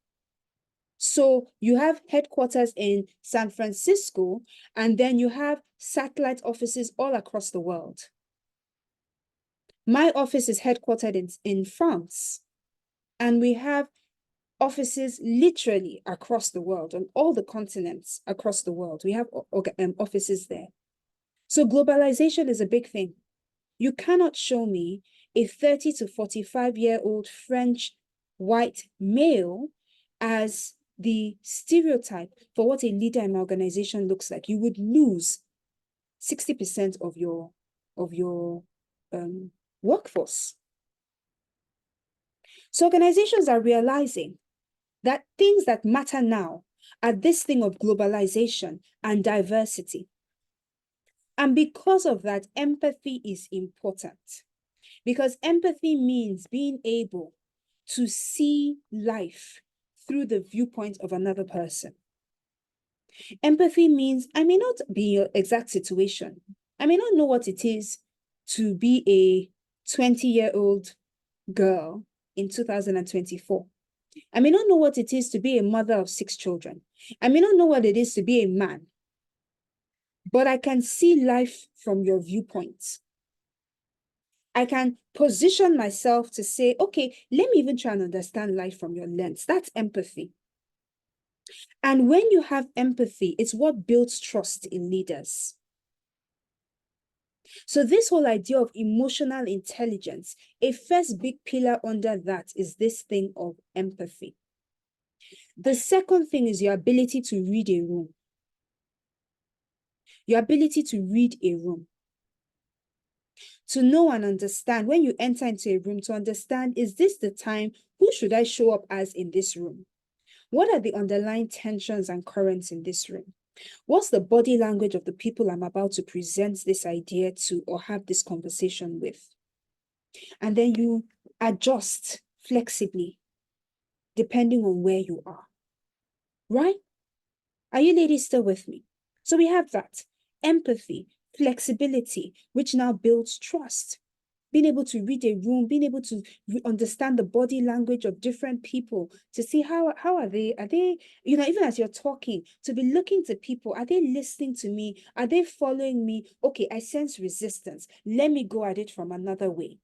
Speaker 1: So you have headquarters in San Francisco, and then you have satellite offices all across the world. My office is headquartered in France, and we have offices literally across the world, on all the continents across the world. We have offices there. So globalization is a big thing. You cannot show me a 30 to 45-year-old French white male as the stereotype for what a leader in an organization looks like. You would lose 60% of your workforce. So organizations are realizing that things that matter now are this thing of globalization and diversity. And because of that, empathy is important. Because empathy means being able to see life through the viewpoint of another person. Empathy means I may not be in your exact situation. I may not know what it is to be a 20-year-old girl in 2024. I may not know what it is to be a mother of 6 children. I may not know what it is to be a man. But I can see life from your viewpoint. I can position myself to say, okay, let me even try and understand life from your lens. That's empathy. And when you have empathy, it's what builds trust in leaders. So this whole idea of emotional intelligence, a first big pillar under that is this thing of empathy. The second thing is your ability to read a room. Your ability to read a room. To know and understand, when you enter into a room, to understand, is this the time? Who should I show up as in this room? What are the underlying tensions and currents in this room? What's the body language of the people I'm about to present this idea to or have this conversation with? And then you adjust flexibly, depending on where you are. Right? Are you ladies still with me? So we have that. Empathy, flexibility, which now builds trust. Being able to read a room, being able to understand the body language of different people, to see how are they, even as you're talking, to be looking to people, are they listening to me? Are they following me? Okay, I sense resistance. Let me go at it from another way.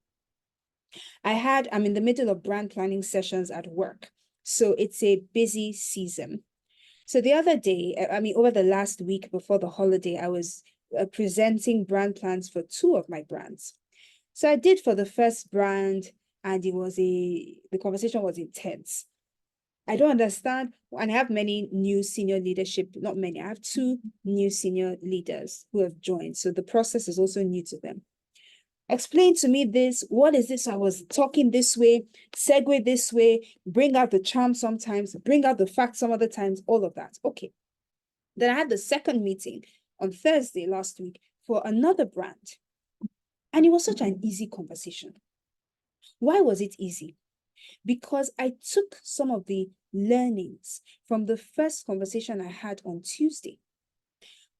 Speaker 1: I'm in the middle of brand planning sessions at work. So it's a busy season. So the other day, over the last week before the holiday, I was presenting brand plans for 2 of my brands. So I did for the first brand, and the conversation was intense. I don't understand, and I have many new senior leadership, not many, I have 2 new senior leaders who have joined. So the process is also new to them. Explain to me this, what is this? I was talking this way, segue this way, bring out the charm sometimes, bring out the fact some other times, all of that. Okay. Then I had the second meeting on Thursday last week for another brand. And it was such an easy conversation. Why was it easy? Because I took some of the learnings from the first conversation I had on Tuesday.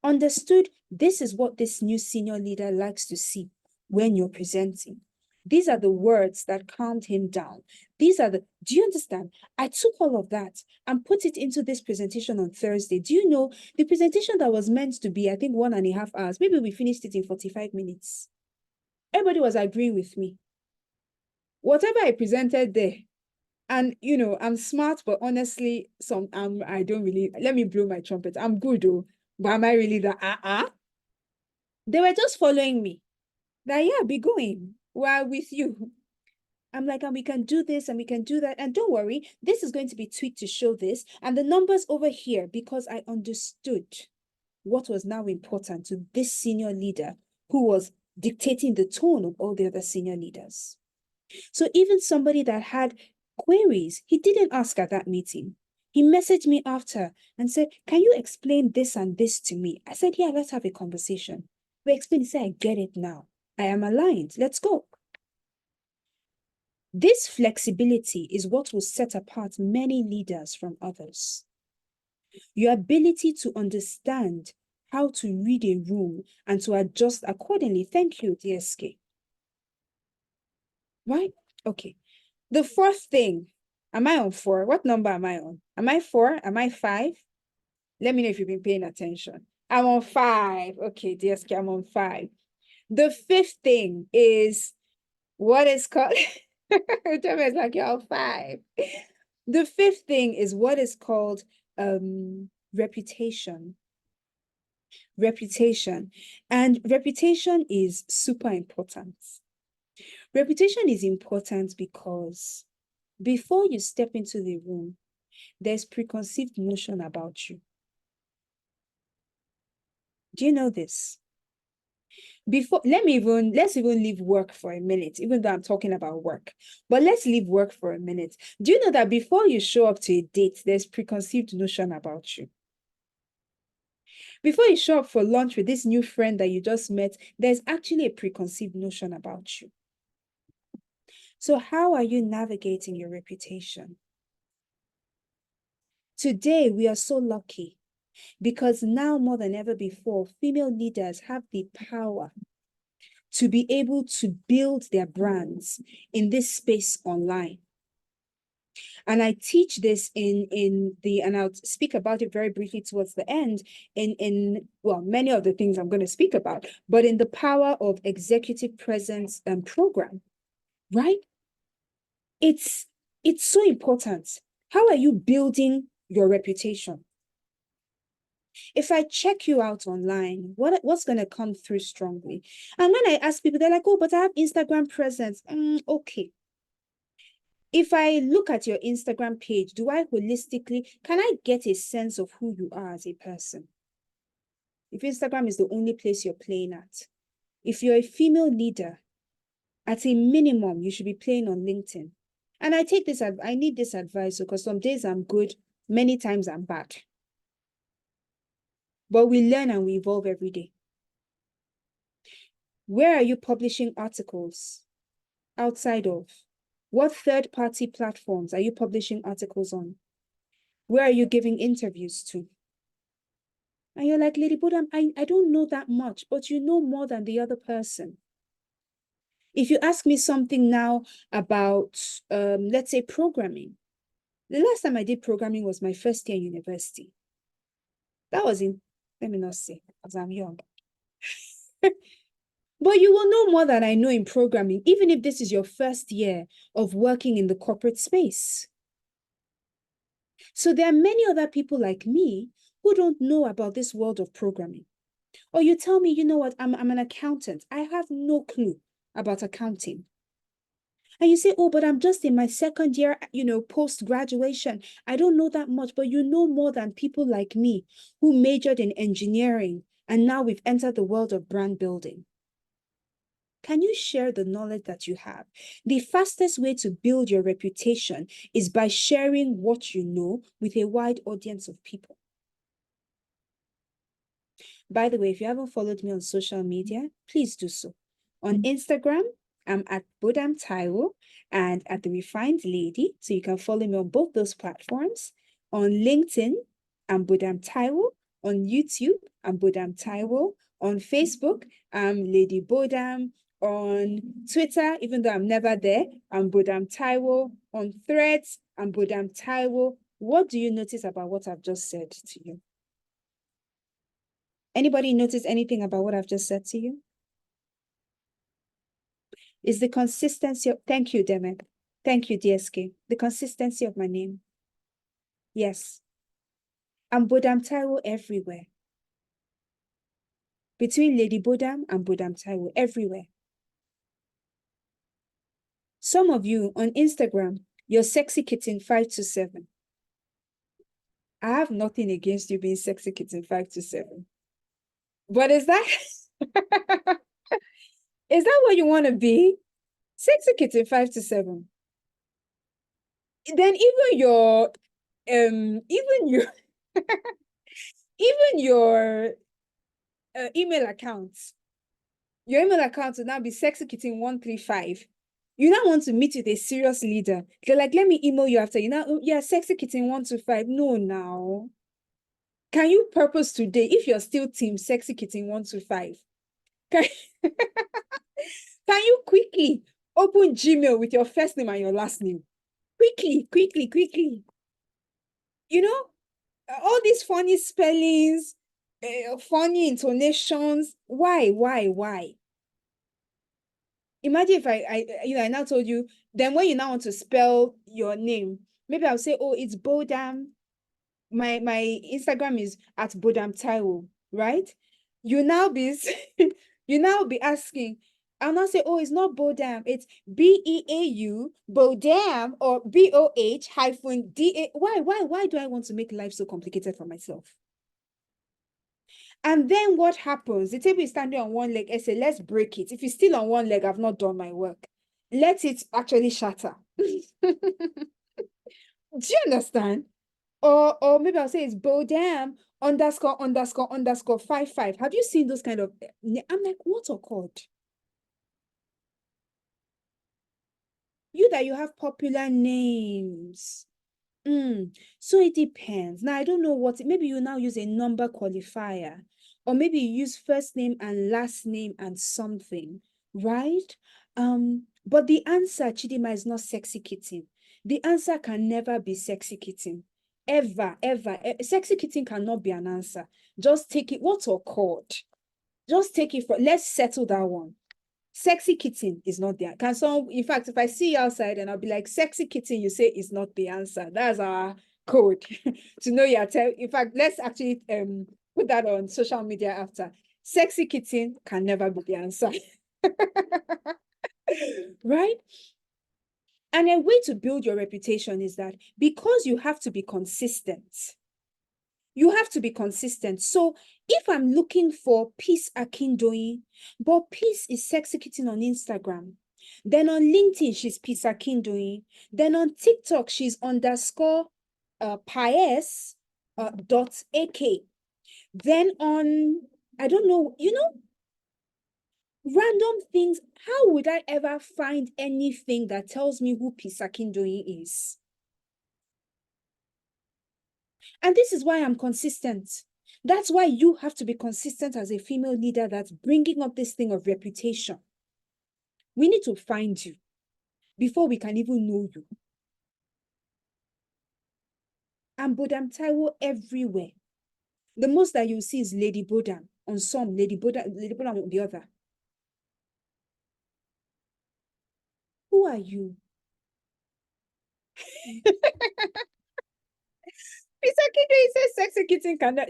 Speaker 1: Understood this is what this new senior leader likes to see when you're presenting. These are the words that calmed him down. Do you understand? I took all of that and put it into this presentation on Thursday. Do you know the presentation that was meant to be, I think, 1.5 hours, maybe we finished it in 45 minutes. Everybody was agreeing with me. Whatever I presented there, and I'm smart, but honestly, I don't really, let me blow my trumpet. I'm good though, but am I really the They were just following me. That, yeah, be going. We're with you. I'm like, and we can do this and we can do that. And don't worry, this is going to be tweaked to show this. And the numbers over here, because I understood what was now important to this senior leader who was dictating the tone of all the other senior leaders. So even somebody that had queries, he didn't ask at that meeting. He messaged me after and said, can you explain this and this to me? I said, yeah, let's have a conversation. We explained, he said, I get it now. I am aligned. Let's go. This flexibility is what will set apart many leaders from others. Your ability to understand how to read a room and to adjust accordingly. Thank you, DSK. Right? Okay. The fourth thing, am I on 4? What number am I on? Am I 4? Am I 5? Let me know if you've been paying attention. I'm on 5. Okay, DSK, I'm on 5. The fifth thing is what is called, it's like you're on 5. The fifth thing is what is called reputation. Reputation. And reputation is super important. Reputation is important because before you step into the room, there's preconceived notion about you. Do you know this? Let's even leave work for a minute, even though I'm talking about work. But let's leave work for a minute. Do you know that before you show up to a date, there's preconceived notion about you? Before you show up for lunch with this new friend that you just met, there's actually a preconceived notion about you. So how are you navigating your reputation? Today, we are so lucky because now more than ever before, female leaders have the power to be able to build their brands in this space online. And I teach this and I'll speak about it very briefly towards the end well, many of the things I'm going to speak about, but in the power of executive presence and program, right? It's so important. How are you building your reputation? If I check you out online, what's going to come through strongly? And when I ask people, they're like, oh, but I have Instagram presence. Okay. If I look at your Instagram page, can I get a sense of who you are as a person? If Instagram is the only place you're playing at, if you're a female leader, at a minimum, you should be playing on LinkedIn. And I need this advice because some days I'm good, many times I'm bad. But we learn and we evolve every day. Where are you publishing articles outside of? What third-party platforms are you publishing articles on? Where are you giving interviews to? And you're like, Lady Bodam, I don't know that much, but you know more than the other person. If you ask me something now about, let's say, programming, the last time I did programming was my first year in university. That was let me not say, because I'm young. But you will know more than I know in programming, even if this is your first year of working in the corporate space. So there are many other people like me who don't know about this world of programming. Or you tell me, you know what, I'm an accountant. I have no clue about accounting. And you say, oh, but I'm just in my second year, post-graduation. I don't know that much, but you know more than people like me who majored in engineering, and now we've entered the world of brand building. Can you share the knowledge that you have? The fastest way to build your reputation is by sharing what you know with a wide audience of people. By the way, if you haven't followed me on social media, please do so. On Instagram, I'm at Bodam Taiwo and at The Refined Lady. So you can follow me on both those platforms. On LinkedIn, I'm Bodam Taiwo. On YouTube, I'm Bodam Taiwo. On Facebook, I'm Lady Bodam. On Twitter, even though I'm never there, I'm Bodam Taiwo. On Threads, I'm Bodam Taiwo. What do you notice about what I've just said to you? Anybody notice anything about what I've just said to you? Is the consistency of, thank you, Demet. Thank you, DSK. The consistency of my name. Yes. I'm Bodam Taiwo everywhere. Between Lady Bodam and Bodam Taiwo, everywhere. Some of you on Instagram, you're sexy kitten 527. I have nothing against you being sexy kitten 527. But is that is that what you want to be? Sexy kitten 527. Then even your even your email account, your email account will now be sexy kitten 135. You now want to meet with a serious leader. They're like, let me email you after. You now, yeah, sexy kitten 125. No, now. Can you purpose today, if you're still team sexy kitten 125? Can, can you quickly open Gmail with your first name and your last name? Quickly. You know, all these funny spellings, funny intonations. Why? Imagine if I now told you, then when you now want to spell your name, maybe I'll say, oh, it's Bodam. My Instagram is at Bodam Taiwo, right? You now be you now be asking, I'll not say, oh, it's not Bodam, it's Beau Bodam or BOH hyphen DA. Why do I want to make life so complicated for myself? And then what happens? The table is standing on one leg. I say, let's break it. If it's still on one leg, I've not done my work. Let it actually shatter. Do you understand? Or maybe I'll say it's Bodam ___ 55. Have you seen those kind of? I'm like, what occurred? You that you have popular names. So it depends. Now, I don't know what, maybe you now use a number qualifier, or maybe you use first name and last name and something, right? But the answer, Chidima, is not sexy kitten. The answer can never be sexy kitten. Ever. Sexy kitten cannot be an answer. Just take it. What's occurred? Just take it for, let's settle that one. Sexy kitten is not there. Can someone, in fact, if I see you outside and I'll be like, sexy kitten, you say is not the answer. That's our code to know your tell. In fact, let's actually put that on social media after. Sexy kitten can never be the answer. Right? And a way to build your reputation is that because you have to be consistent. You have to be consistent. So if I'm looking for Peace Akindoyin, but Peace is sexy kitten on Instagram, then on LinkedIn, she's Peace Akindoyin, then on TikTok, she's underscore pies dot AK. Then on, I don't know, random things. How would I ever find anything that tells me who Peace Akindoyin is? And this is why I'm consistent. That's why you have to be consistent as a female leader that's bringing up this thing of reputation. We need to find you before we can even know you. And Bodam Taiwo everywhere. The most that you see is Lady Bodam on some, Lady Bodam on the other. Who are you? He says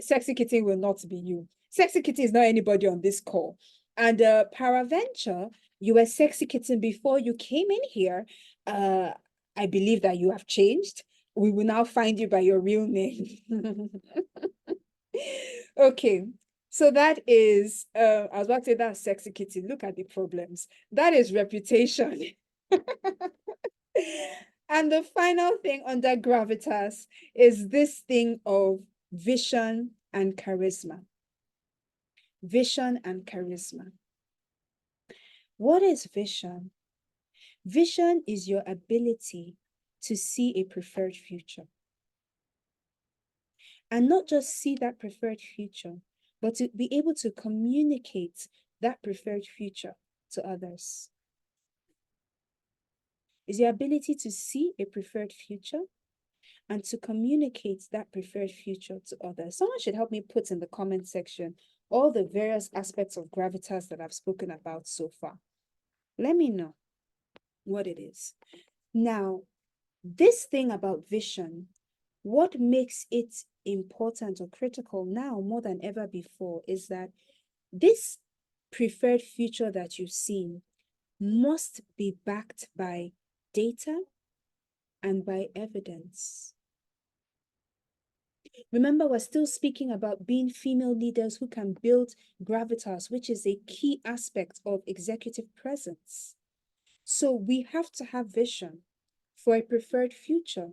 Speaker 1: sexy kitten will not be you. Sexy kitten is not anybody on this call. And paraventure, you were sexy kitten before you came in here. I believe that you have changed. We will now find you by your real name. Okay. So that is I was about to say that's sexy kitten. Look at the problems. That is reputation. And the final thing under Gravitas is this thing of vision and charisma. Vision and charisma. What is vision? Vision is your ability to see a preferred future. And not just see that preferred future, but to be able to communicate that preferred future to others. Is your ability to see a preferred future and to communicate that preferred future to others. Someone should help me put in the comment section all the various aspects of gravitas that I've spoken about so far. Let me know what it is. Now, this thing about vision, what makes it important or critical now more than ever before is that this preferred future that you've seen must be backed by data and by evidence. Remember, we're still speaking about being female leaders who can build gravitas, which is a key aspect of executive presence. So we have to have vision for a preferred future,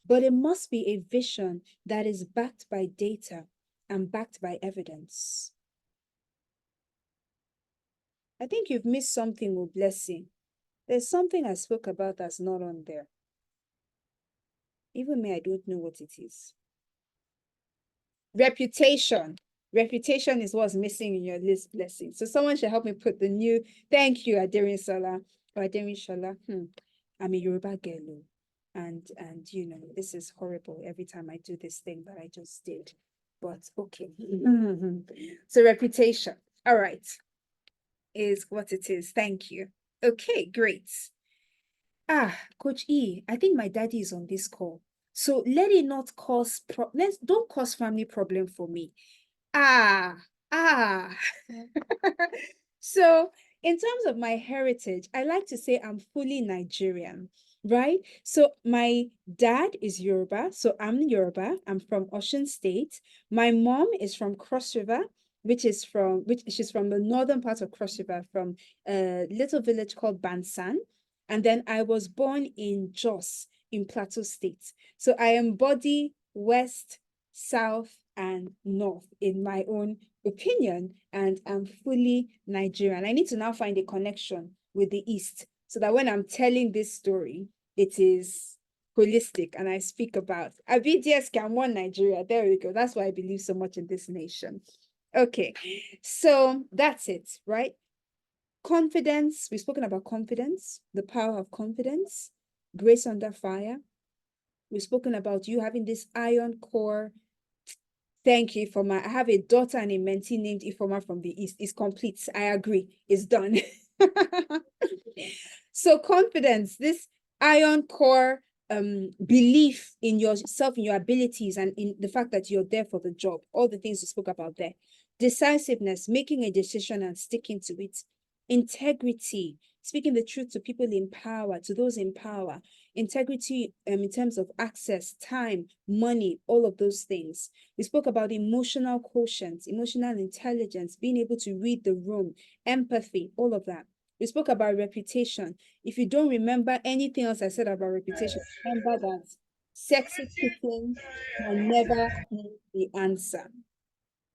Speaker 1: but it must be a vision that is backed by data and backed by evidence. I think you've missed something with blessing. There's something I spoke about that's not on there. Even me, I don't know what it is. Reputation. Reputation is what's missing in your list, blessing. So someone should help me put the new, thank you, Aderin Sola, or Aderin Shola. I'm a Yoruba girl, and you know, this is horrible every time I do this thing that I just did. But okay. So reputation. All right. Is what it is. Thank you. Okay, great. Coach E, I think my daddy is on this call. So let it not cause don't cause family problem for me. Ah, ah. So in terms of my heritage, I like to say I'm fully Nigerian, right? So my dad is Yoruba, so I'm Yoruba. I'm from Osun State. My mom is from Cross River, which she's from the northern part of Cross River, from a little village called Bansan. And then I was born in Jos in Plateau State. So I embody West, South, and North in my own opinion, and I'm fully Nigerian. I need to now find a connection with the East so that when I'm telling this story, it is holistic and I speak about Abdias can one Nigeria. There we go. That's why I believe so much in this nation. Okay, so that's it, right? Confidence. We've spoken about confidence, the power of confidence, grace under fire. We've spoken about you having this iron core. Thank you, Ifoma. I have a daughter and a mentee named Ifoma from the East. It's complete. I agree. It's done. So confidence, this iron core belief in yourself, in your abilities, and in the fact that you're there for the job, all the things we spoke about there. Decisiveness, making a decision and sticking to it. Integrity, speaking the truth to people in power, to those in power. Integrity in terms of access, time, money, all of those things. We spoke about emotional quotient, emotional intelligence, being able to read the room, empathy, all of that. We spoke about reputation. If you don't remember anything else I said about reputation, remember that sexy kitten can never be the answer,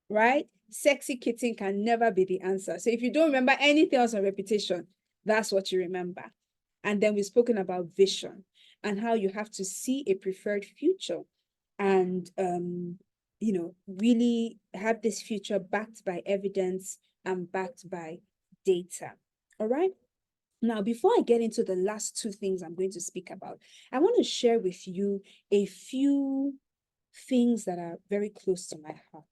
Speaker 1: right? Sexy kitten can never be the answer. So if you don't remember anything else on reputation, that's what you remember. And then we've spoken about vision and how you have to see a preferred future and, you know, really have this future backed by evidence and backed by data. All right. Now, before I get into the last two things I'm going to speak about, I want to share with you a few things that are very close to my heart.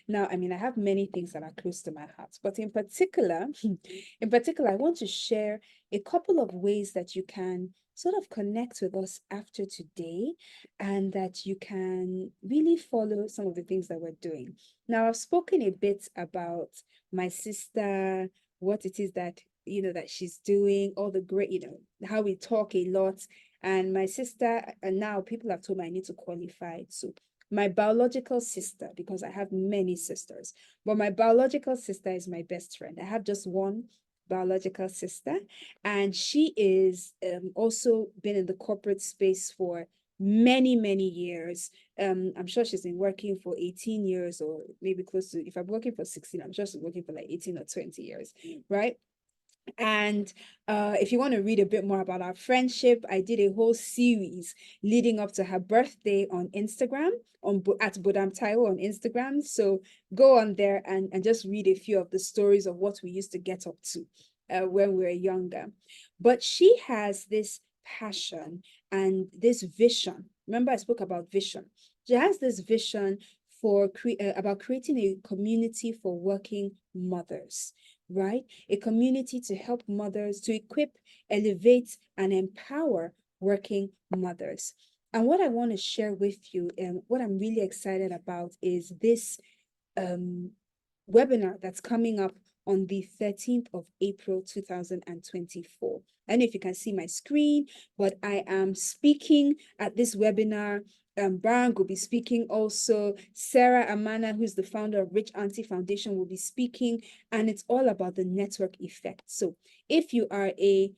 Speaker 1: Now, I mean, I have many things that are close to my heart, but in particular, I want to share a couple of ways that you can sort of connect with us after today and that you can really follow some of the things that we're doing. Now, I've spoken a bit about my sister, what it is that, you know, that she's doing, all the great, you know, how we talk a lot. And my sister, and now people have told me I need to qualify it. So my biological sister, because I have many sisters, but my biological sister is my best friend. I have just one biological sister, and she is also been in the corporate space for many years. I'm sure she's been working for 18 years or maybe close to, if I'm working for 16, I'm sure she's working for like 18 or 20 years, right? And if you want to read a bit more about our friendship, I did a whole series leading up to her birthday on Instagram, at Bodam Taiwo on Instagram. So go on there and just read a few of the stories of what we used to get up to when we were younger. But she has this passion and this vision Remember, I spoke about vision. She has this vision for about creating a community for working mothers, right? A community to help mothers, to equip, elevate, and empower working mothers. And what I want to share with you, and what I'm really excited about, is this um, webinar that's coming up on the 13th of April 2024. I don't know if you can see my screen, but I am speaking at this webinar. Barang will be speaking also. Sarah Amana, who's the founder of Rich Auntie Foundation, will be speaking, and it's all about the network effect. So if you are a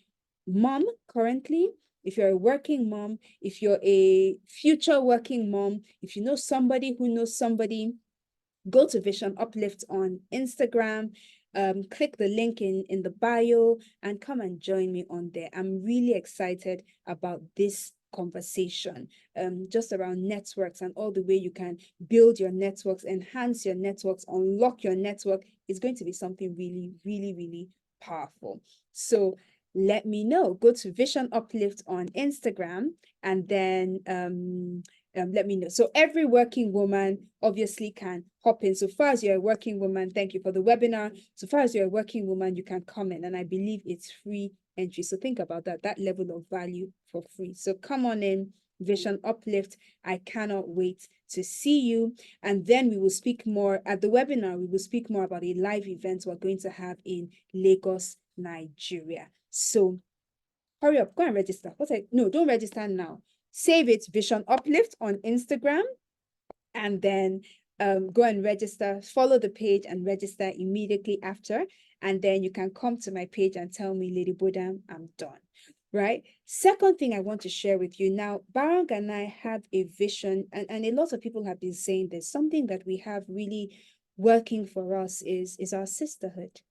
Speaker 1: mom currently, if you're a working mom, if you're a future working mom, if you know somebody who knows somebody, go to Vision Uplift on Instagram, click the link in the bio, and come and join me on there. I'm really excited about this conversation, just around networks and all the way you can build your networks, enhance your networks, unlock your network. Is going to be something really, really, really powerful. So let me know. Go to Vision Uplift on Instagram, and then let me know. So every working woman obviously can hop in. So far as you're a working woman, thank you for the webinar. So far as you're a working woman, you can comment, and I believe it's free entry. So think about that level of value for free. So come on in, Vision Uplift. I cannot wait to see you. And then we will speak more at the webinar. We will speak more about a live event we're going to have in Lagos, Nigeria. So hurry up, go and register. No, don't register now. Save it, Vision Uplift on Instagram, and then go and register. Follow the page and register immediately after. And then you can come to my page and tell me, Lady Bodam, I'm done. Right? Second thing I want to share with you now, Barang and I have a vision, and a lot of people have been saying this. Something that we have really working for us is our sisterhood.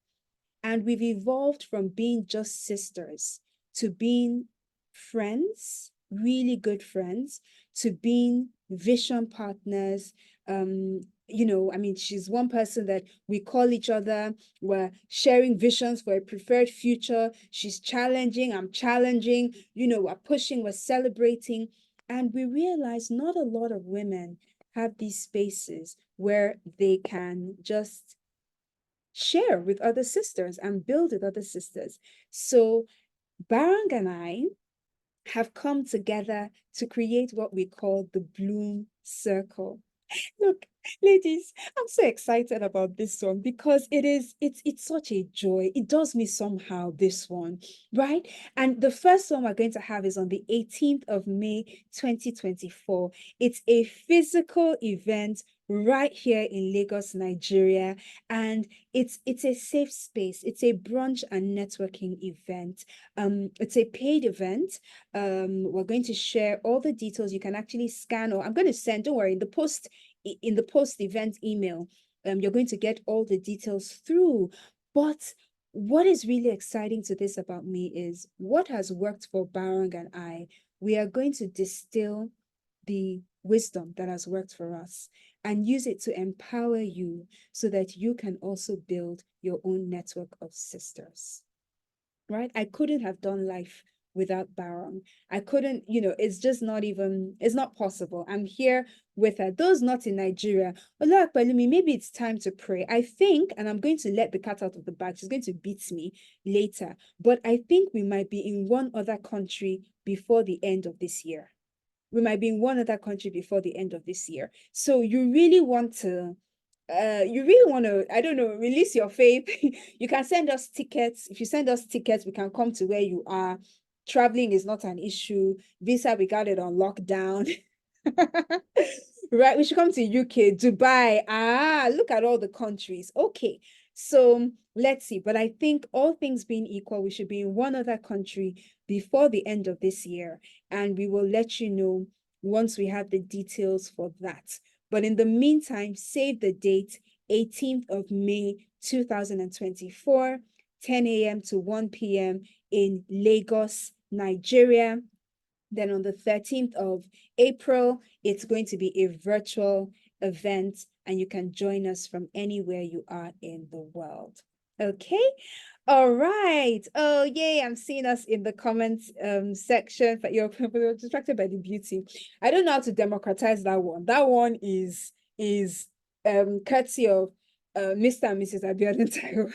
Speaker 1: And we've evolved from being just sisters to being friends, really good friends, to being vision partners. I mean, she's one person that we call each other. We're sharing visions for a preferred future. She's challenging, I'm challenging, we're pushing, we're celebrating. And we realize not a lot of women have these spaces where they can just share with other sisters and build with other sisters. So Barang and I have come together to create what we call the Bloom Circle. Look, ladies, I'm so excited about this one because it's such a joy. It does me somehow, this one, right? And the first one we're going to have is on the 18th of May, 2024. It's a physical event right here in Lagos, Nigeria. And it's a safe space. It's a brunch and networking event. It's a paid event. We're going to share all the details. You can actually scan, or I'm going to send, don't worry, in the post event email, you're going to get all the details through. But what is really exciting to this about me is what has worked for Barang and I. We are going to distill the wisdom that has worked for us and use it to empower you so that you can also build your own network of sisters. Right? I couldn't have done life without Barong. I couldn't, it's just not even, it's not possible. I'm here with her. Those not in Nigeria, Ola Akpalumi, maybe it's time to pray. I think, and I'm going to let the cat out of the bag. She's going to beat me later. But I think we might be in one other country before the end of this year. We might be in one other country before the end of this year. So you really want to I don't know, release your faith. You can send us tickets. If you send us tickets, we can come to where you are. Traveling is not an issue. Visa, we got it on lockdown. Right, we should come to UK, Dubai. Look at all the countries. Okay, so let's see. But I think all things being equal, we should be in one other country before the end of this year, and we will let you know once we have the details for that. But in the meantime, save the date, 18th of May, 2024, 10 a.m. to 1 p.m. in Lagos, Nigeria. Then on the 13th of April, it's going to be a virtual event, and you can join us from anywhere you are in the world. Okay. All right. Oh, yay. I'm seeing us in the comments section, but you're distracted by the beauty. I don't know how to democratize that one. That one is courtesy of Mr. and Mrs. Abiodun Taiwo.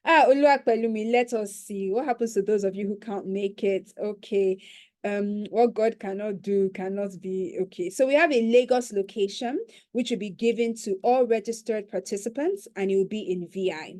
Speaker 1: Oluwapelumi, let us see what happens to those of you who can't make it. Okay. What God cannot do cannot be okay. So we have a Lagos location, which will be given to all registered participants, and it will be in VI.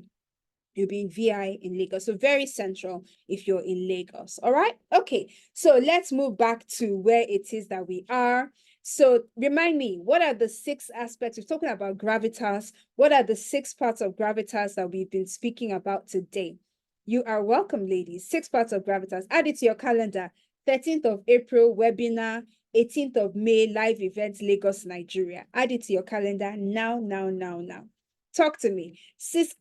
Speaker 1: You'll be in VI in Lagos. So very central if you're in Lagos. All right. Okay. So let's move back to where it is that we are. So remind me, what are the 6 aspects? We're talking about gravitas. What are the 6 parts of gravitas that we've been speaking about today? You are welcome, ladies. 6 parts of gravitas. Add it to your calendar. 13th of April, webinar. 18th of May, live event, Lagos, Nigeria. Add it to your calendar now, now, now, now. Talk to me. Six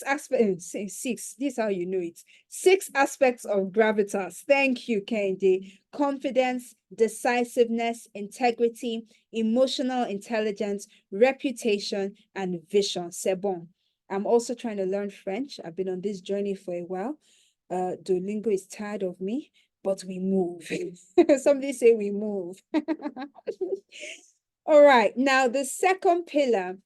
Speaker 1: aspects. Six. This is how you know it. 6 aspects of gravitas. Thank you, Kende. Confidence, decisiveness, integrity, emotional intelligence, reputation, and vision. C'est bon. I'm also trying to learn French. I've been on this journey for a while. Duolingo is tired of me, but we move. Somebody say we move. All right. Now, the second pillar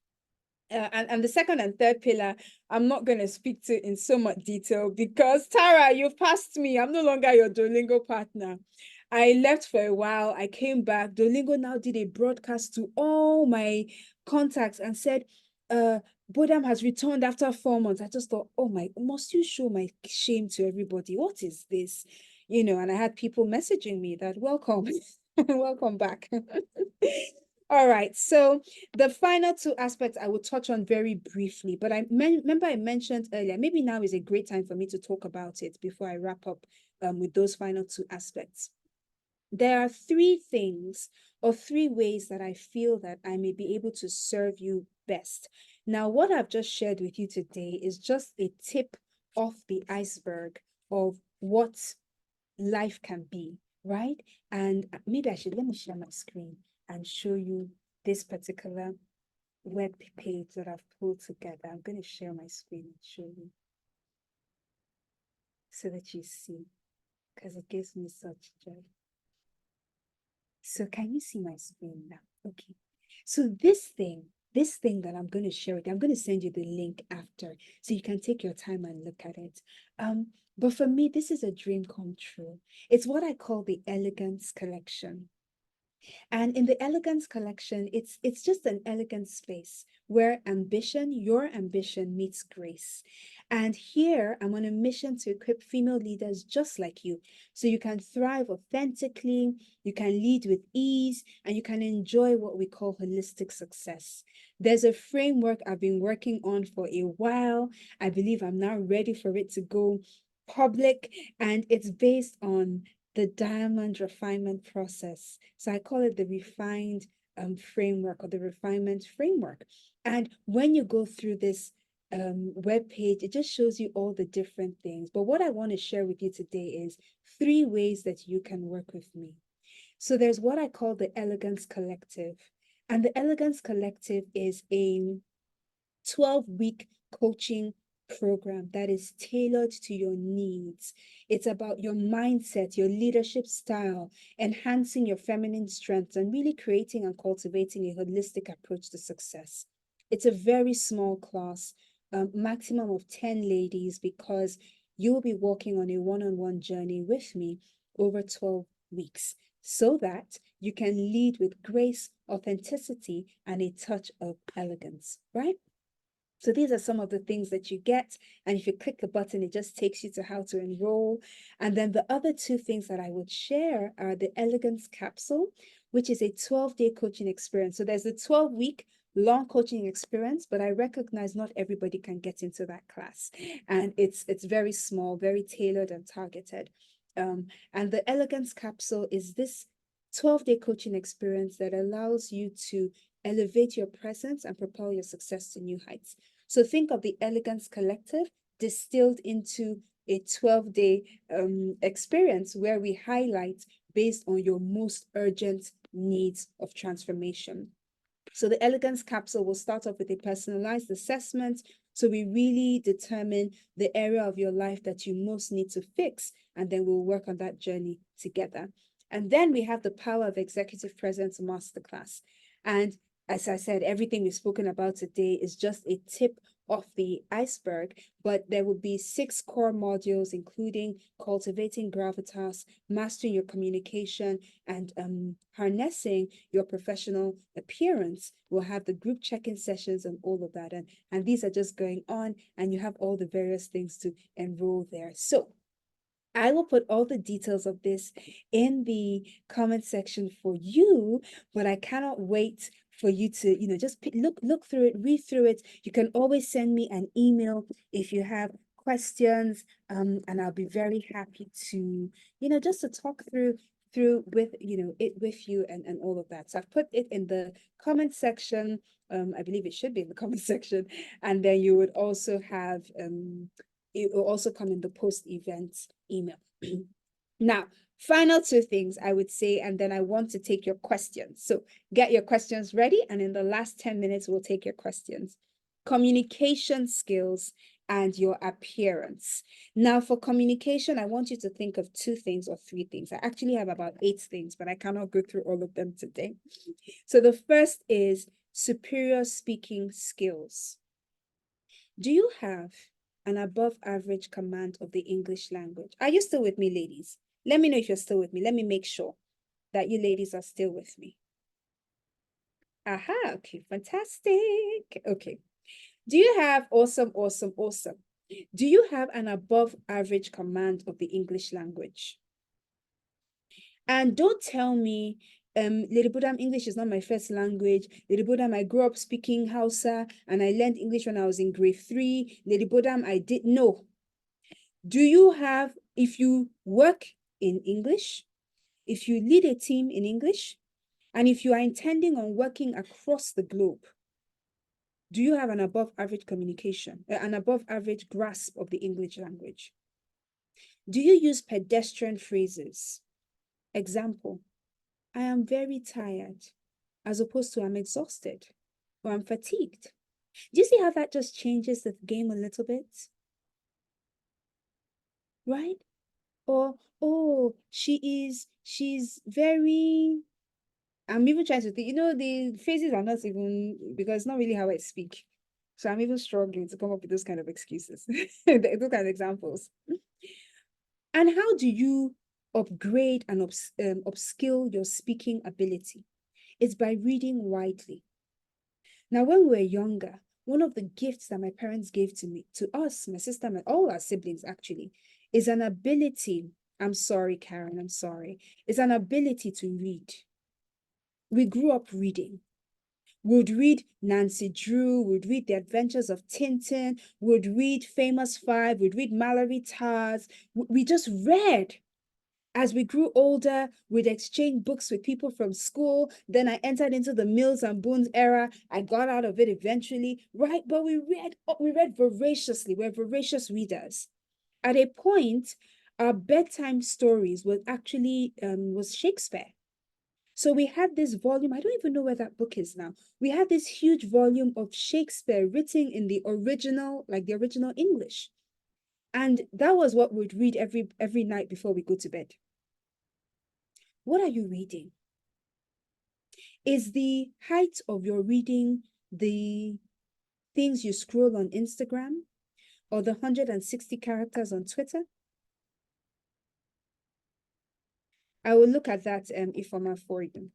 Speaker 1: and the second and third pillar, I'm not going to speak to in so much detail because Tara, you've passed me. I'm no longer your Duolingo partner. I left for a while. I came back. Duolingo now did a broadcast to all my contacts and said, Bodam has returned after 4 months. I just thought, oh my, must you show my shame to everybody? What is this? And I had people messaging me that welcome, welcome back. All right, so the final 2 aspects I will touch on very briefly, but remember I mentioned earlier, maybe now is a great time for me to talk about it before I wrap up with those final 2 aspects. There are 3 things or 3 ways that I feel that I may be able to serve you best. Now, what I've just shared with you today is just a tip off the iceberg of what life can be, right? And maybe let me share my screen and show you this particular web page that I've pulled together. I'm going to share my screen and show you so that you see, because it gives me such joy. So can you see my screen now? Okay. So this thing that I'm going to share with you, I'm going to send you the link after so you can take your time and look at it. But for me, this is a dream come true. It's what I call the Elegance Collection. And in the Elegance Collection, it's just an elegant space where your ambition meets grace. And here I'm on a mission to equip female leaders just like you, so you can thrive authentically, you can lead with ease, and you can enjoy what we call holistic success. There's a framework I've been working on for a while. I believe I'm now ready for it to go public, and it's based on the diamond refinement process. So I call it the refined framework or the refinement framework. And when you go through this web page, it just shows you all the different things. But what I want to share with you today is 3 ways that you can work with me. So there's what I call the Elegance Collective. And the Elegance Collective is a 12-week coaching program that is tailored to your needs. It's about your mindset, your leadership style, enhancing your feminine strengths, and really creating and cultivating a holistic approach to success. It's a very small class, maximum of 10 ladies, because you will be walking on a one-on-one journey with me over 12 weeks so that you can lead with grace, authenticity, and a touch of elegance, right? So these are some of the things that you get. And if you click the button, it just takes you to how to enroll. And then the other 2 things that I would share are the Elegance Capsule, which is a 12-day coaching experience. So there's a 12-week long coaching experience, but I recognize not everybody can get into that class. And it's very small, very tailored and targeted. And the Elegance Capsule is this 12-day coaching experience that allows you to elevate your presence and propel your success to new heights. So think of the Elegance Collective distilled into a 12-day experience where we highlight based on your most urgent needs of transformation. So the elegance capsule will start off with a personalized assessment. So we really determine the area of your life that you most need to fix, and then we'll work on that journey together. And then we have the Power of Executive Presence Masterclass. And as I said, everything we've spoken about today is just a tip of the iceberg, but there will be 6 core modules, including cultivating gravitas, mastering your communication, and harnessing your professional appearance. We'll have the group check-in sessions and all of that. And these are just going on, and you have all the various things to enroll there. So I will put all the details of this in the comment section for you, but I cannot wait for you to, just look through it, read through it. You can always send me an email if you have questions, and I'll be very happy to, just to talk through with it with you and all of that. So I've put it in the comment section. I believe it should be in the comment section, and then you would also have it will also come in the post-event email. Now, final 2 things I would say, and then I want to take your questions. So get your questions ready, and in the last 10 minutes, we'll take your questions. Communication skills and your appearance. Now, for communication, I want you to think of 2 things or 3 things. I actually have about 8 things, but I cannot go through all of them today. So the first is superior speaking skills. Do you have an above average command of the English language? Are you still with me, ladies? Let me know if you're still with me. Let me make sure that you ladies are still with me. Aha, okay, fantastic. Okay. Do you have awesome? Do you have an above average command of the English language? And don't tell me, Lady Bodam, English is not my first language. Lady Bodam, I grew up speaking Hausa and I learned English when I was in grade 3. Lady Bodam, I did. No. Do you have, if you work in English, if you lead a team in English, and if you are intending on working across the globe, do you have an above average communication, an above average grasp of the English language? Do you use pedestrian phrases? Example, I am very tired, as opposed to I'm exhausted or I'm fatigued. Do you see how that just changes the game a little bit? Right? Or, oh, she's very, I'm even trying to think, the phrases are not even, because it's not really how I speak. So I'm even struggling to come up with those kind of excuses, those kind of examples. And how do you upgrade and upskill your speaking ability? It's by reading widely. Now, when we were younger, one of the gifts that my parents gave to us, my sister, all our siblings actually, is an ability. I'm sorry, Karen, I'm sorry. It's an ability to read. We grew up reading. Would read Nancy Drew, would read The Adventures of Tintin, would read Famous Five, would read Mallory Tars. We just read. As we grew older, we'd exchange books with people from school. Then I entered into the Mills and Boons era. I got out of it eventually, right? But we read voraciously. We're voracious readers. At a point, our bedtime stories was actually was Shakespeare. So we had this volume. I don't even know where that book is now. We had this huge volume of Shakespeare written in the original, like the original English. And that was what we'd read every night before we go to bed. What are you reading? Is the height of your reading the things you scroll on Instagram or the 160 characters on Twitter? I will look at that Ifoma for you.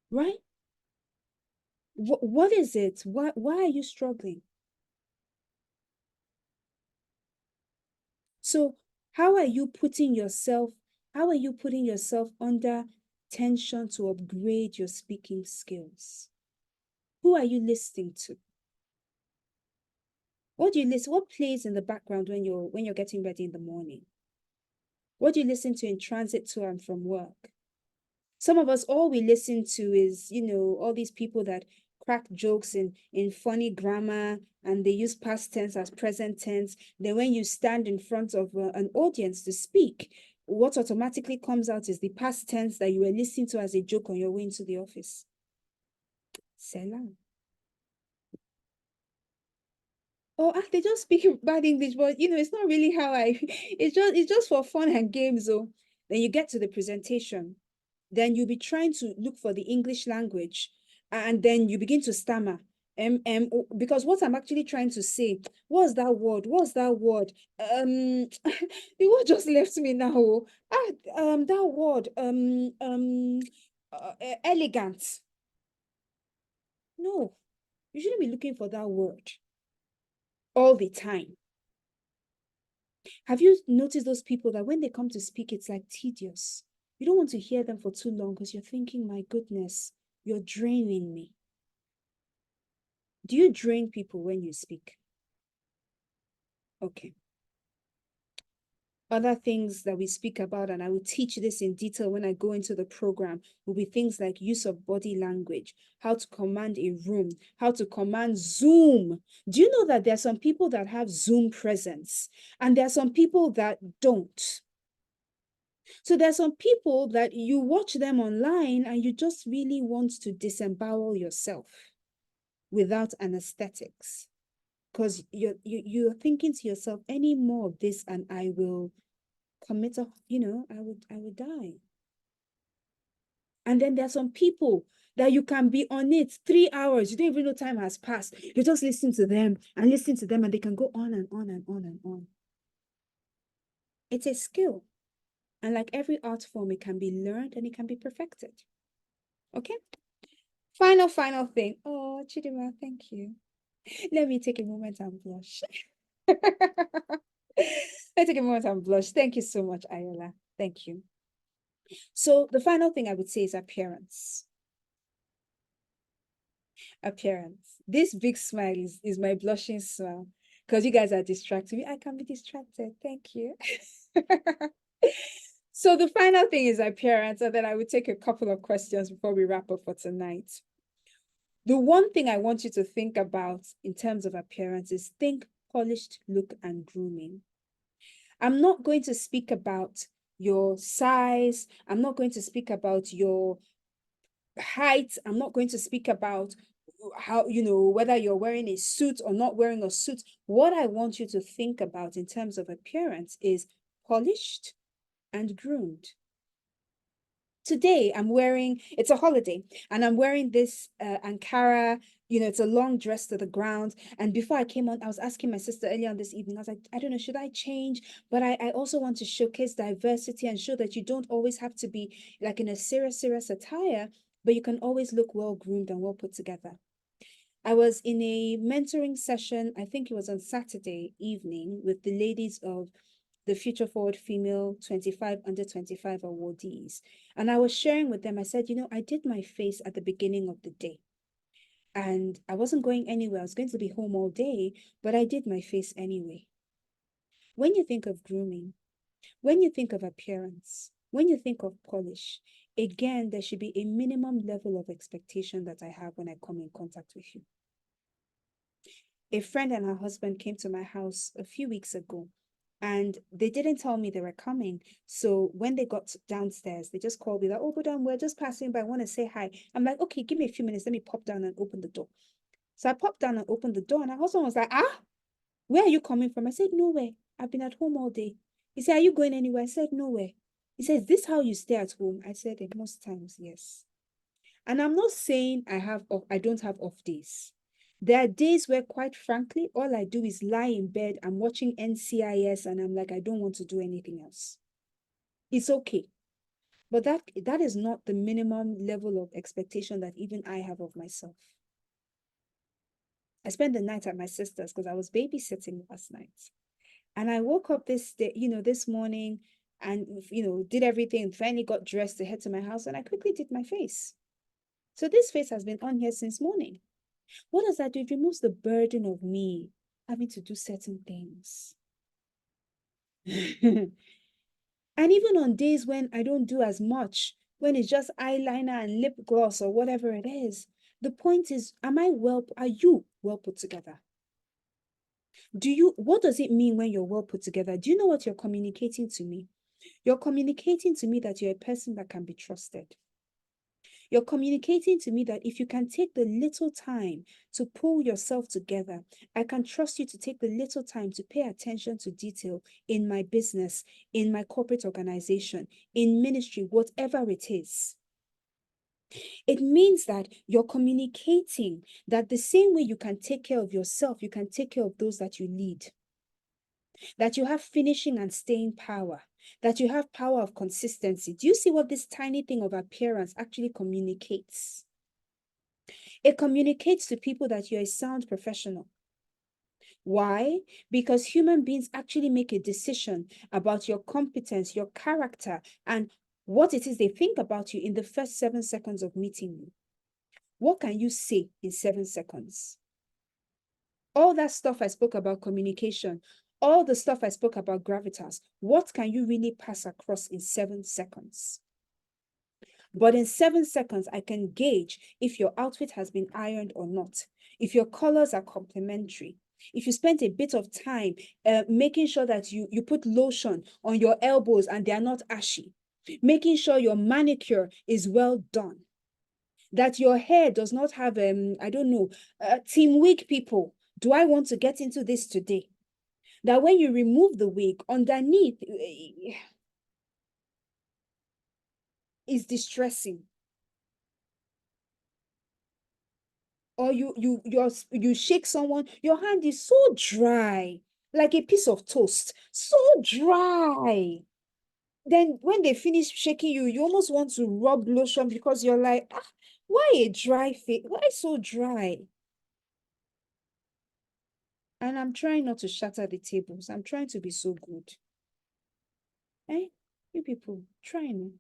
Speaker 1: Right? What is it? Why are you struggling? So how are you putting yourself under tension to upgrade your speaking skills? Who are you listening to? What do you listen? What plays in the background when you're getting ready in the morning? What do you listen to in transit to and from work? Some of us, all we listen to is, all these people that crack jokes in funny grammar, and they use past tense as present tense. Then when you stand in front of an audience to speak, what automatically comes out is the past tense that you were listening to as a joke on your way into the office. Selam. Oh, they just speak bad English, but it's not really how I. It's just for fun and games, though. Then you get to the presentation, then you'll be trying to look for the English language, and then you begin to stammer. Because what I'm actually trying to say, what's that word? What's that word? The word just left me now. Oh. That word. Elegant. No, you shouldn't be looking for that word all the time. Have you noticed those people that when they come to speak, it's like tedious? You don't want to hear them for too long because you're thinking, my goodness, you're draining me. Do you drain people when you speak? Okay. Other things that we speak about, and I will teach this in detail when I go into the program, will be things like use of body language, how to command a room, how to command Zoom. Do you know that there are some people that have Zoom presence and there are some people that don't? So there's some people that you watch them online and you just really want to disembowel yourself without anesthetics because you're thinking to yourself, any more of this and I will commit I would die. And then there's some people that you can be on it 3 hours, you don't even know time has passed, you just listen to them and listen to them and they can go on and on and on and on. It's a skill. And like every art form, it can be learned and it can be perfected. Okay. Final thing. Oh, Chidima, thank you. Let me take a moment and blush. Let's take a moment and blush. Thank you so much, Ayola. Thank you. So the final thing I would say is appearance. Appearance. This big smile is my blushing smile because you guys are distracting me. I can be distracted. Thank you. So the final thing is appearance, and then I would take a couple of questions before we wrap up for tonight. The one thing I want you to think about in terms of appearance is think polished look and grooming. I'm not going to speak about your size. I'm not going to speak about your height. I'm not going to speak about how, whether you're wearing a suit or not wearing a suit. What I want you to think about in terms of appearance is polished and groomed. Today it's a holiday and I'm wearing this Ankara, it's a long dress to the ground. And before I came on, I was asking my sister earlier on this evening, I was like, I don't know, should I change? But I also want to showcase diversity and show that you don't always have to be like in a serious attire, but you can always look well groomed and well put together. I was in a mentoring session, I think it was on Saturday evening, with the ladies of the Future Forward Female 25 Under 25 awardees. And I was sharing with them, I said, I did my face at the beginning of the day. And I wasn't going anywhere. I was going to be home all day, but I did my face anyway. When you think of grooming, when you think of appearance, when you think of polish, again, there should be a minimum level of expectation that I have when I come in contact with you. A friend and her husband came to my house a few weeks ago and they didn't tell me they were coming. So when they got downstairs, they just called me like, oh, Bodam, we're just passing by. I want to say hi. I'm like, okay, give me a few minutes. Let me pop down and open the door. So I popped down and opened the door and her husband was like, where are you coming from? I said, nowhere. I've been at home all day. He said, are you going anywhere? I said, nowhere. He said, is this how you stay at home? I said, most times, yes. And I'm not saying I don't have off days. There are days where, quite frankly, all I do is lie in bed, I'm watching NCIS, and I'm like, I don't want to do anything else. It's okay. But that is not the minimum level of expectation that even I have of myself. I spent the night at my sister's because I was babysitting last night. And I woke up this day, this morning and, did everything, finally got dressed to head to my house, and I quickly did my face. So this face has been on here since morning. What does that do? It removes the burden of me having to do certain things. And even on days when I don't do as much, when it's just eyeliner and lip gloss or whatever it is, the point is, are you well put together? What does it mean when you're well put together? Do you know what you're communicating to me? You're communicating to me that you're a person that can be trusted. You're communicating to me that if you can take the little time to pull yourself together, I can trust you to take the little time to pay attention to detail in my business, in my corporate organization, in ministry, whatever it is. It means that you're communicating that the same way you can take care of yourself, you can take care of those that you lead. That you have finishing and staying power, that you have power of consistency. Do you see what this tiny thing of appearance actually communicates? It communicates to people that you're a sound professional. Why? Because human beings actually make a decision about your competence, your character, and what it is they think about you in the first 7 seconds of meeting you. What can you say in 7 seconds? All that stuff I spoke about communication, all the stuff I spoke about gravitas, what can you really pass across in 7 seconds? But in 7 seconds, I can gauge if your outfit has been ironed or not, if your colors are complementary, if you spent a bit of time making sure that you put lotion on your elbows and they are not ashy, making sure your manicure is well done, that your hair does not have, I don't know, team wig people. Do I want to get into this today? That when you remove the wig, underneath is distressing. Or you shake someone, your hand is so dry, like a piece of toast, so dry. Then when they finish shaking you, you almost want to rub lotion because you're like, ah, why a dry face? Why so dry? And I'm trying not to shatter the tables. I'm trying to be so good. Eh? You people, trying.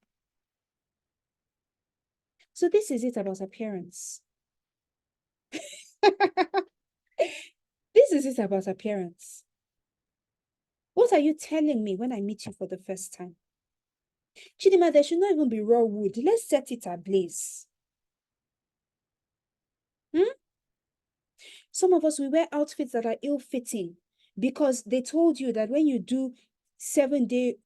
Speaker 1: So this is it about appearance. This is it about appearance. What are you telling me when I meet you for the first time? Chidima, there should not even be raw wood. Let's set it ablaze. Some of us, we wear outfits that are ill-fitting because they told you that when you do 7-day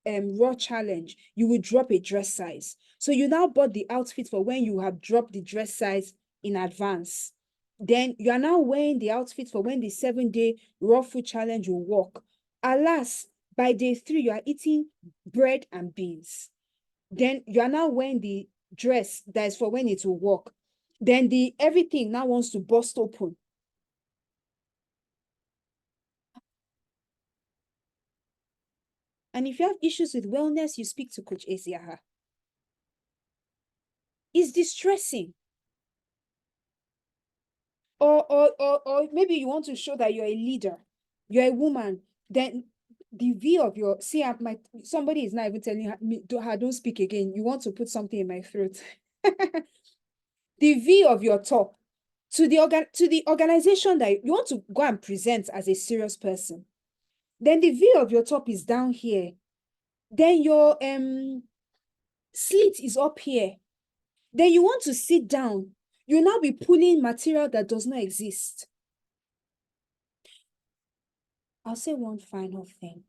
Speaker 1: raw challenge, you will drop a dress size. So you now bought the outfit for when you have dropped the dress size in advance. Then you are now wearing the outfit for when the 7-day raw food challenge will work. Alas, by day 3, you are eating bread and beans. Then you are now wearing the dress that is for when it will work. Then the everything now wants to burst open. And if you have issues with wellness, you speak to Coach Esiaha. It's distressing. Or maybe you want to show that you're a leader, you're a woman, then the V of your, see, somebody is not even telling me, don't speak again. You want to put something in my throat. The V of your top to the organization that you want to go and present as a serious person. Then the V of your top is down here. Then your slit is up here. Then you want to sit down. You'll now be pulling material that does not exist. I'll say one final thing.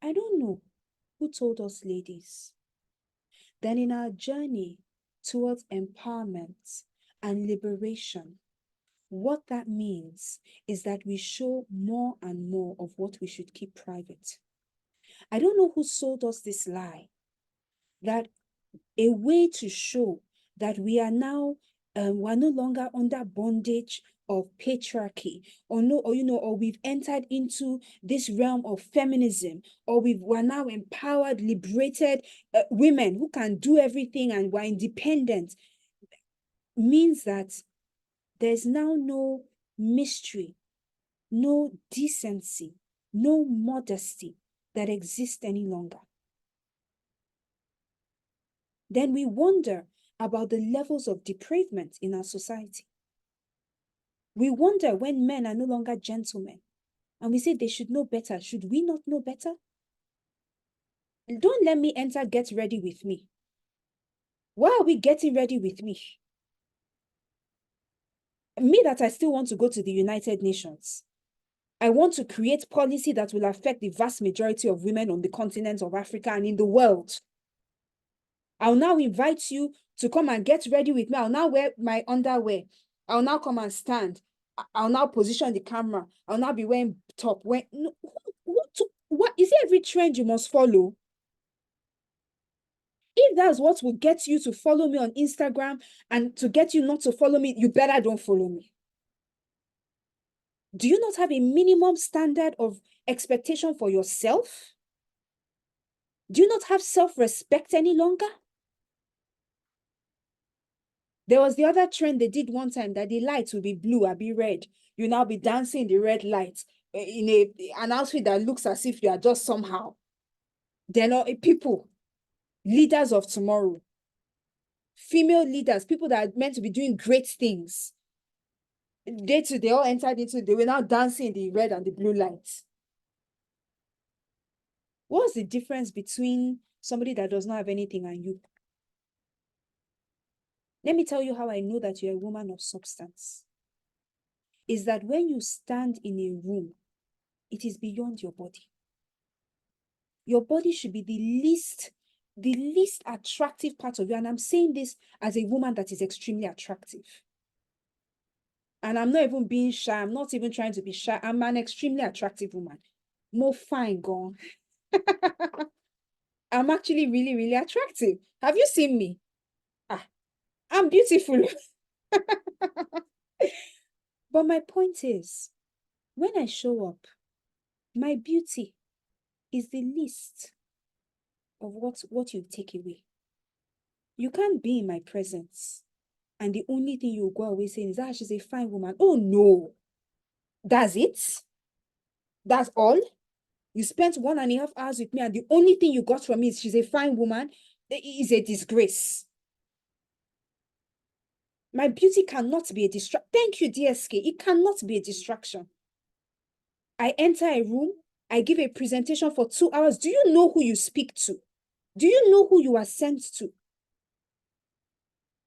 Speaker 1: I don't know who told us, ladies, that in our journey towards empowerment and liberation, what that means is that we show more and more of what we should keep private. I don't know who sold us this lie, that a way to show that we are now we're no longer under bondage of patriarchy, or we've entered into this realm of feminism, or we're now empowered, liberated women who can do everything and we're independent, means that there's now no mystery, no decency, no modesty that exists any longer. Then we wonder about the levels of depravement in our society. We wonder when men are no longer gentlemen, and we say they should know better. Should we not know better? Don't let me enter get ready with me. Why are we getting ready with me? Me that I still want to go to the United Nations. I want to create policy that will affect the vast majority of women on the continent of Africa and in the world. I'll now invite you to come and get ready with me. I'll now wear my underwear. I'll now come and stand. I'll now position the camera. I'll now be wearing top. What is it every trend you must follow? If that's what will get you to follow me on Instagram and to get you not to follow me, you better don't follow me. Do you not have a minimum standard of expectation for yourself? Do you not have self-respect any longer? There was the other trend they did one time that the lights will be blue or be red. You now be dancing in the red light in an outfit that looks as if you are just somehow. They're not people, leaders of tomorrow, female leaders, people that are meant to be doing great things. They all entered into, they were now dancing in the red and the blue lights. What's the difference between somebody that does not have anything and you? Let me tell you how I know that you're a woman of substance. Is that when you stand in a room, it is beyond your body. Your body should be the least attractive part of you. And I'm saying this as a woman that is extremely attractive. And I'm not even being shy. I'm not even trying to be shy. I'm an extremely attractive woman. More fine gone. I'm actually really, really attractive. Have you seen me? I'm beautiful. But my point is, when I show up, my beauty is the least of what you take away. You can't be in my presence and the only thing you go away saying is, she's a fine woman. Oh no, that's it? That's all? You spent 1.5 hours with me and the only thing you got from me is she's a fine woman? It is a disgrace. My beauty cannot be a distraction. Thank you, DSK. It cannot be a distraction. I enter a room, I give a presentation for 2 hours. Do you know who you speak to? Do you know who you are sent to?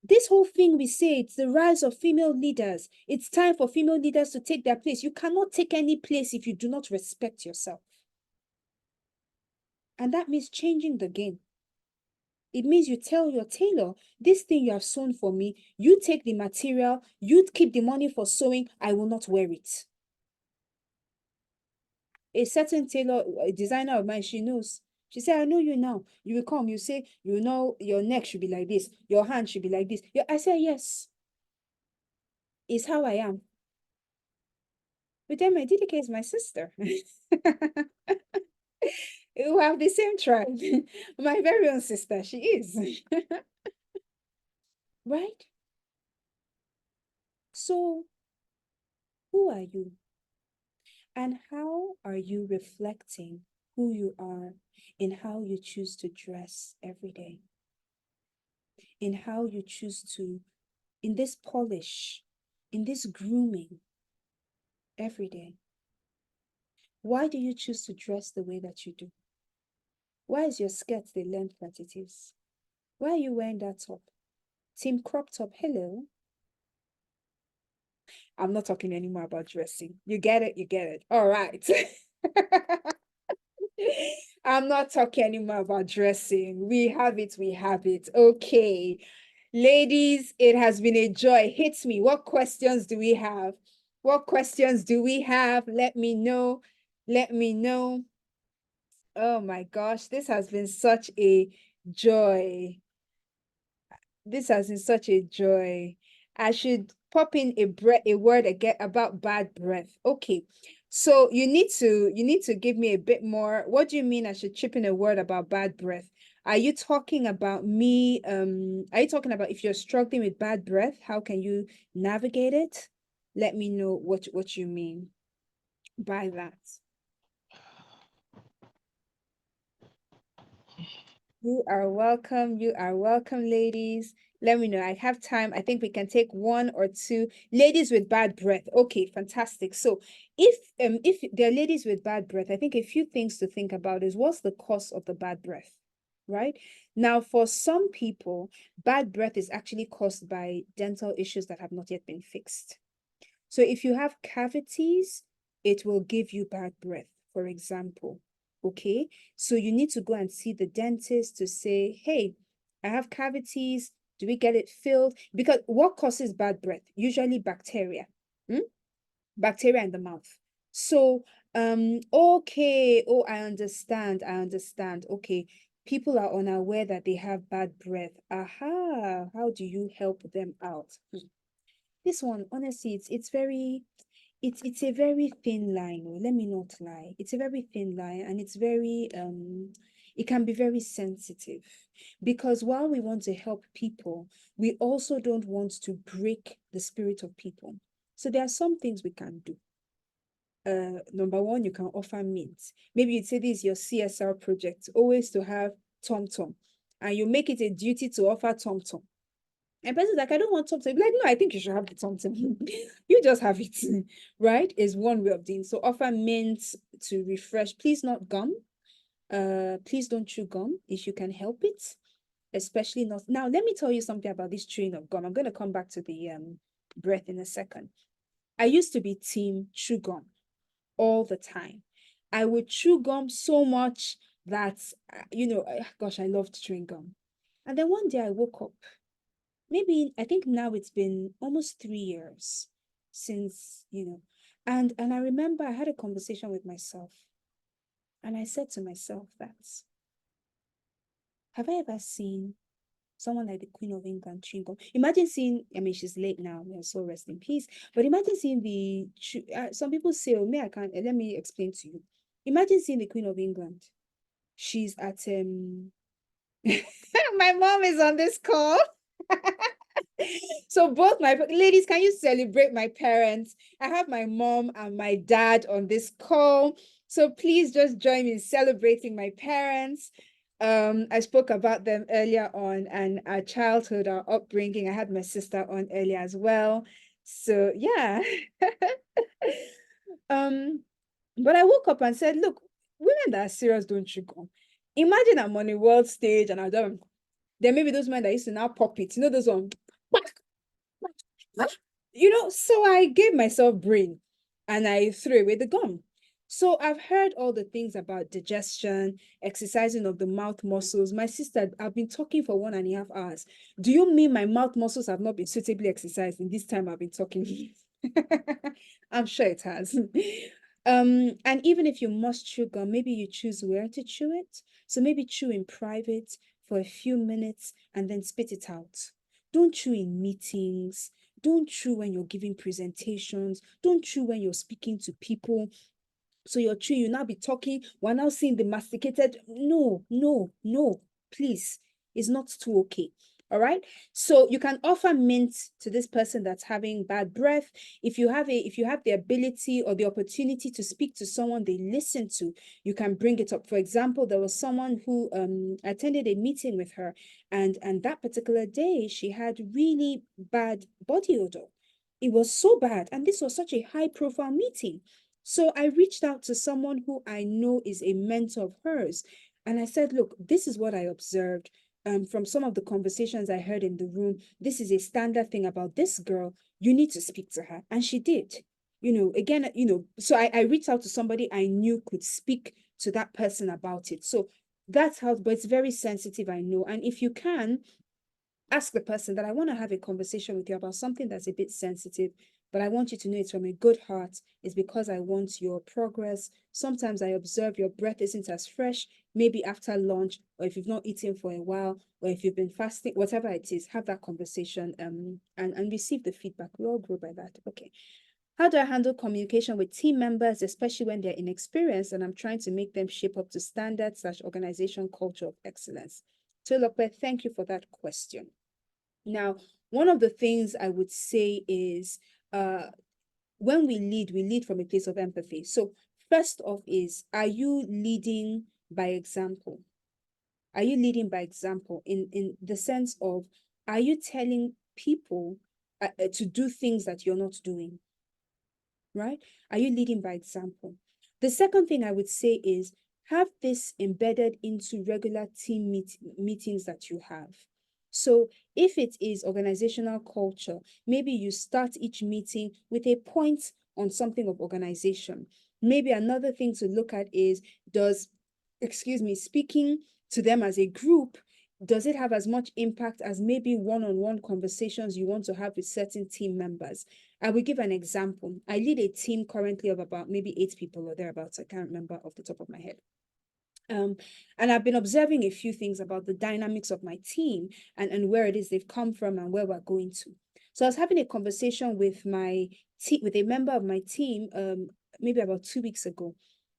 Speaker 1: This whole thing we say, it's the rise of female leaders. It's time for female leaders to take their place. You cannot take any place if you do not respect yourself. And that means changing the game. It means you tell your tailor, this thing you have sewn for me, you take the material, you keep the money for sewing, I will not wear it. A certain tailor, a designer of mine, she knows. She said, I know you now. You will come, you say, you know, your neck should be like this, your hand should be like this. I said, yes. It's how I am. But then my DDK is my sister. We have the same tribe. My very own sister, she is. Right? So, who are you? And how are you reflecting who you are in how you choose to dress every day? In how you choose to, in this polish, in this grooming every day? Why do you choose to dress the way that you do? Why is your skirt the length that it is? Why are you wearing that top? Team crop top, hello. I'm not talking anymore about dressing. You get it? You get it. All right. I'm not talking anymore about dressing. We have it. We have it. Okay. Ladies, it has been a joy. Hit me. What questions do we have? What questions do we have? Let me know. Let me know. Oh my gosh, this has been such a joy. This has been such a joy. I should pop in a word again about bad breath. Okay. So you need to give me a bit more. What do you mean I should chip in a word about bad breath? Are you talking about me? Are you talking about if you're struggling with bad breath, how can you navigate it? Let me know what you mean by that. You are welcome. You are welcome, ladies. Let me know. I have time. I think we can take one or two. Ladies with bad breath. Okay, fantastic. So if there are ladies with bad breath, I think a few things to think about is what's the cause of the bad breath, right? Now, for some people, bad breath is actually caused by dental issues that have not yet been fixed. So if you have cavities, it will give you bad breath, for example. Okay, so you need to go and see the dentist to say, hey, I have cavities. Do we get it filled? Because what causes bad breath? Usually bacteria. Hmm? Bacteria in the mouth. So, okay. Oh, I understand. I understand. Okay. People are unaware that they have bad breath. Aha. How do you help them out? This one, honestly, it's very it's a very thin line. Oh, let me not lie. It's a very thin line, and it's very it can be very sensitive, because while we want to help people, we also don't want to break the spirit of people. So there are some things we can do. Number one, you can offer mint. Maybe you'd say this is your CSR project, always to have Tom Tom, and you make it a duty to offer Tom Tom. And person's like, I don't want Tom Tom. Like, no, I think you should have the Tom Tom. You just have it, right? Is one way of doing. So offer mint to refresh. Please not gum. Please don't chew gum if you can help it. Especially not now. Let me tell you something about this chewing of gum. I'm going to come back to the breath in a second. I used to be team chew gum all the time. I would chew gum so much that gosh, I loved chewing gum. And then one day I woke up. Maybe I think now it's been almost 3 years since, and I remember I had a conversation with myself, and I said to myself that, have I ever seen someone like the Queen of England chewing gum? Imagine seeing, I mean, she's late now, so rest in peace. But imagine seeing some people say, oh, me, I can't, let me explain to you. Imagine seeing the Queen of England. She's at, my mom is on this call. So both my ladies, can you celebrate my parents? I have my mom and my dad on this call. So please just join me in celebrating my parents. I spoke about them earlier on, and our childhood, our upbringing. I had my sister on earlier as well. So yeah. But I woke up and said, look, women that are serious don't chew gum. Imagine I'm on a world stage and I don't. There may be those men that used to now pop it. Those ones. So I gave myself brain and I threw away the gum. So I've heard all the things about digestion, exercising of the mouth muscles. My sister, I've been talking for 1.5 hours. Do you mean my mouth muscles have not been suitably exercised in this time I've been talking? I'm sure it has. And even if you must chew gum, maybe you choose where to chew it. So maybe chew in private for a few minutes and then spit it out. Don't chew in meetings. Don't chew when you're giving presentations. Don't chew when you're speaking to people. So you're chewing, you now be talking. We're now seeing the masticated. No, no, no, please. It's not too okay. All right. So you can offer mint to this person that's having bad breath. If you have the ability or the opportunity to speak to someone they listen to, you can bring it up. For example, there was someone who attended a meeting with her, and that particular day she had really bad body odor. It was so bad, and this was such a high profile meeting. So I reached out to someone who I know is a mentor of hers. And I said, look, this is what I observed from some of the conversations I heard in the room. This is a standard thing about this girl. You need to speak to her. And she did. Again, so I reached out to somebody I knew could speak to that person about it. So that's how, but it's very sensitive, I know. And if you can, ask the person that I want to have a conversation with you about something that's a bit sensitive, but I want you to know it's from a good heart. It's because I want your progress. Sometimes I observe your breath isn't as fresh, maybe after lunch, or if you've not eaten for a while, or if you've been fasting, whatever it is, have that conversation and receive the feedback. We all grow by that. Okay. How do I handle communication with team members, especially when they're inexperienced and I'm trying to make them shape up to standards / organization culture of excellence? Tolope, thank you for that question. Now, one of the things I would say is when we lead from a place of empathy. So first off is, are you leading by example? Are you leading by example in the sense of, are you telling people to do things that you're not doing? Right? Are you leading by example? The second thing I would say is, have this embedded into regular team meetings that you have. So if it is organizational culture, maybe you start each meeting with a point on something of organization. Maybe another thing to look at is, speaking to them as a group does it have as much impact as maybe one-on-one conversations you want to have with certain team members? I will give an example. I lead a team currently of about maybe 8 people or thereabouts. I can't remember off the top of my head. And I've been observing a few things about the dynamics of my team and where it is they've come from and where we're going to. So I was having a conversation with with a member of my team, maybe about 2 weeks ago.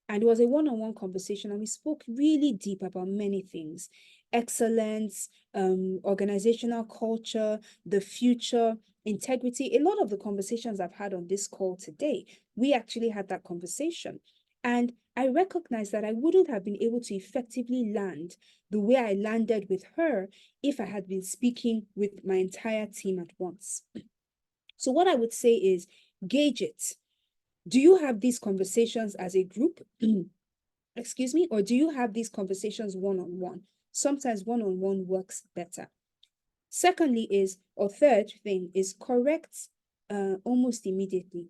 Speaker 1: And it was a one-on-one conversation, and we spoke really deep about many things: excellence, organizational culture, the future, integrity. A lot of the conversations I've had on this call today, we actually had that conversation. And I recognized that I wouldn't have been able to effectively land the way I landed with her if I had been speaking with my entire team at once. So what I would say is gauge it. Do you have these conversations as a group? Excuse me, or do you have these conversations one-on-one? Sometimes one-on-one works better. Secondly or third thing is correct almost immediately.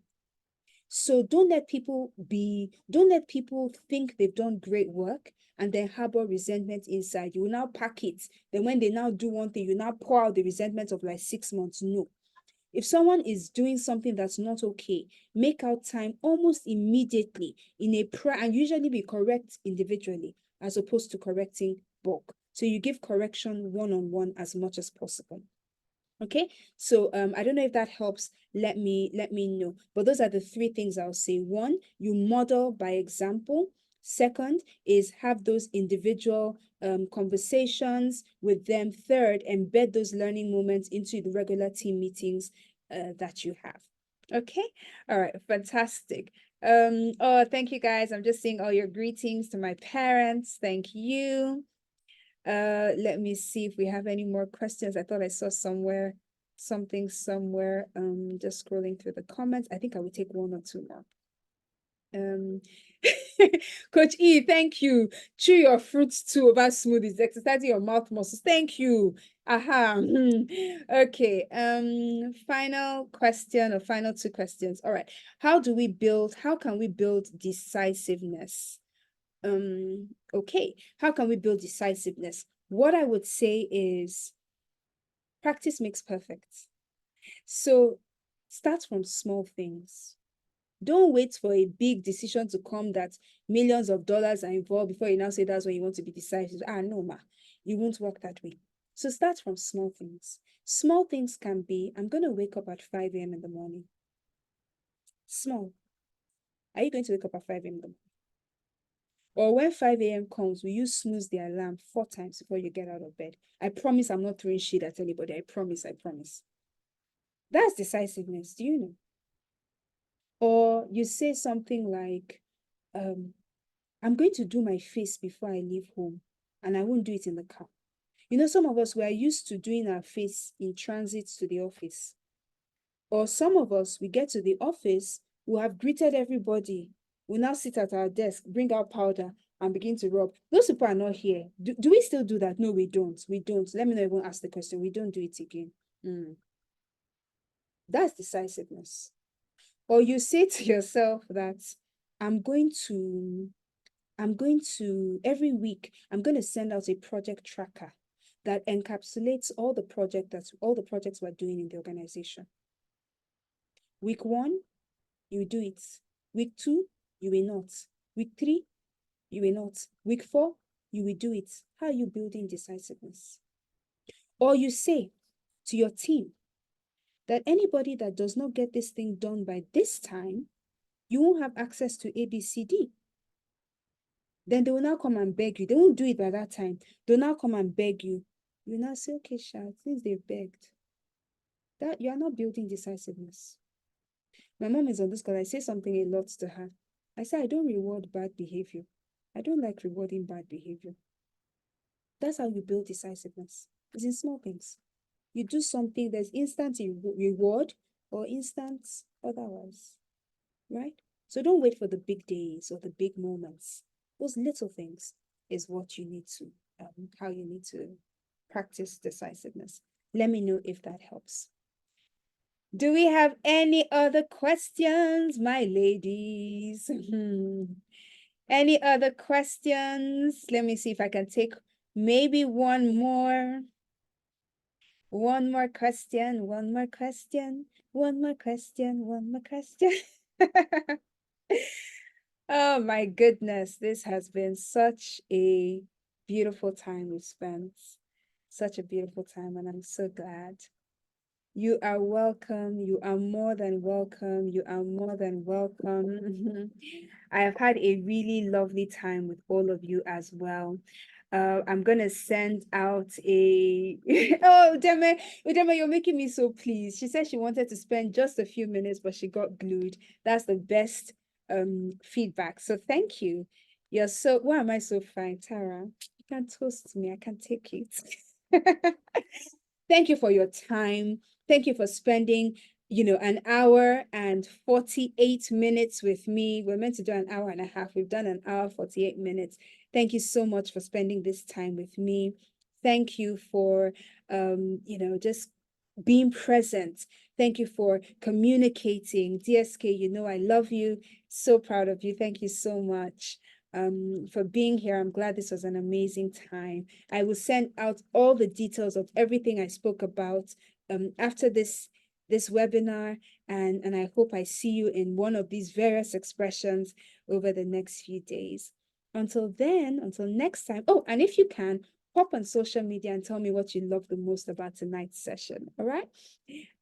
Speaker 1: So don't let people think they've done great work and then harbor resentment inside. You will now pack it. Then when they now do one thing, you now pour out the resentment of like 6 months. No. If someone is doing something that's not okay, make out time almost immediately in a prayer, and usually be correct individually as opposed to correcting bulk. So you give correction one-on-one as much as possible. Okay, so I don't know if that helps. Let me know. But those are the 3 things I'll say. 1, you model by example. Second is have those individual conversations with them. Third, embed those learning moments into the regular team meetings that you have. Okay, all right, fantastic. Oh, thank you guys. I'm just seeing all your greetings to my parents. Thank you. Let me see if we have any more questions. I thought I saw something somewhere. Just scrolling through the comments. I think I will take 1 or 2 more. Coach E, thank you. Chew your fruits too over smoothies, exercising your mouth muscles. Thank you. Aha. Okay. Final question or final 2 questions. All right. How can we build decisiveness? Okay, how can we build decisiveness? What I would say is practice makes perfect. So start from small things. Don't wait for a big decision to come that millions of dollars are involved before you now say that's when you want to be decisive. No, ma, it won't work that way. So start from small things. Small things can be, I'm going to wake up at 5 a.m. in the morning. Small. Are you going to wake up at 5 a.m. in the morning? Or when 5 a.m. comes, will you snooze the alarm 4 times before you get out of bed? I promise I'm not throwing shit at anybody. I promise. That's decisiveness. Do you know? Or you say something like, I'm going to do my face before I leave home, and I won't do it in the car. You know, some of us, we are used to doing our face in transit to the office. Or some of us, we get to the office, we have greeted everybody. We now sit at our desk, bring out powder, and begin to rub. Those people are not here. Do we still do that? No, we don't. We don't. Let me not even ask the question. We don't do it again. That's decisiveness. Or you say to yourself that I'm going to, every week, I'm going to send out a project tracker that encapsulates all the projects we're doing in the organization. Week 1, you will do it. Week 2, you will not. Week 3, you will not. Week 4, you will do it. How are you building decisiveness? Or you say to your team that anybody that does not get this thing done by this time, you won't have access to ABCD. Then they will now come and beg you. They won't do it by that time. They'll now come and beg you. You will now say, okay, Sha, since they begged, that you are not building decisiveness. My mom is on this because I say something a lot to her. I say, I don't reward bad behavior. I don't like rewarding bad behavior. That's how you build decisiveness. It's in small things. You do something, there's instant reward or instant otherwise, right? So don't wait for the big days or the big moments. Those little things is what you need to, how you need to practice decisiveness. Let me know if that helps. Do we have any other questions, my ladies? Any other questions? Let me see if I can take Maybe one more question, one more question, one more question, one more question. Oh my goodness, this has been such a beautiful time we've spent. Such a beautiful time, and I'm so glad. You are welcome. You are more than welcome. You are more than welcome. I have had a really lovely time with all of you as well. I'm gonna send out a oh Deme, you're making me so pleased. She said she wanted to spend just a few minutes, but she got glued. That's the best feedback. So thank you. You're so why am I so fine, Tara? You can toast me, I can take it. Thank you for your time. Thank you for spending, an hour and 48 minutes with me. We're meant to do an hour and a half. We've done an hour, 48 minutes. Thank you so much for spending this time with me. Thank you for, just being present. Thank you for communicating. DSK, I love you. So proud of you. Thank you so much for being here. I'm glad this was an amazing time. I will send out all the details of everything I spoke about after this webinar, and I hope I see you in one of these various expressions over the next few days. Until then, until next time. Oh, and if you can, pop on social media and tell me what you love the most about tonight's session. All right.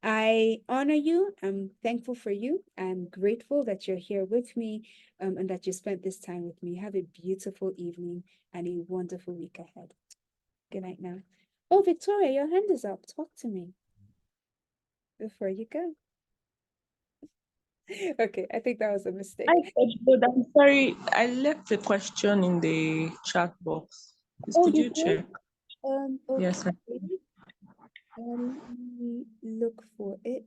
Speaker 1: I honor you. I'm thankful for you. I'm grateful that you're here with me and that you spent this time with me. Have a beautiful evening and a wonderful week ahead. Good night now. Oh, Victoria, your hand is up. Talk to me before you go. Okay, I think that was a mistake.
Speaker 2: Hi, Coach Bod. I'm sorry, I left a question in the chat box. Please,
Speaker 1: Oh,
Speaker 2: could
Speaker 1: you
Speaker 2: you
Speaker 1: did?
Speaker 2: check? Yes,
Speaker 1: Okay. Let me look for it.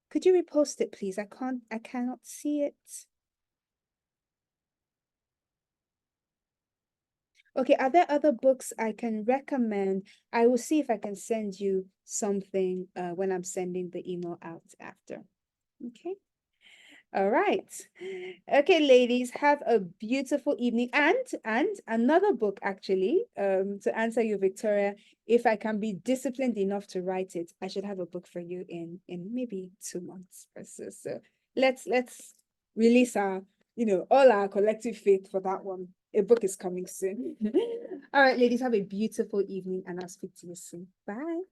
Speaker 1: Could you repost it, please? I cannot see it. Okay, are there other books I can recommend? I will see if I can send you something when I'm sending the email out after. Okay. All right. Okay, ladies, have a beautiful evening. And another book actually, to answer you, Victoria, if I can be disciplined enough to write it, I should have a book for you in maybe 2 months or so. So let's release our, all our collective faith for that one. A book is coming soon. All right, ladies, have a beautiful evening and I'll speak to you soon. Bye.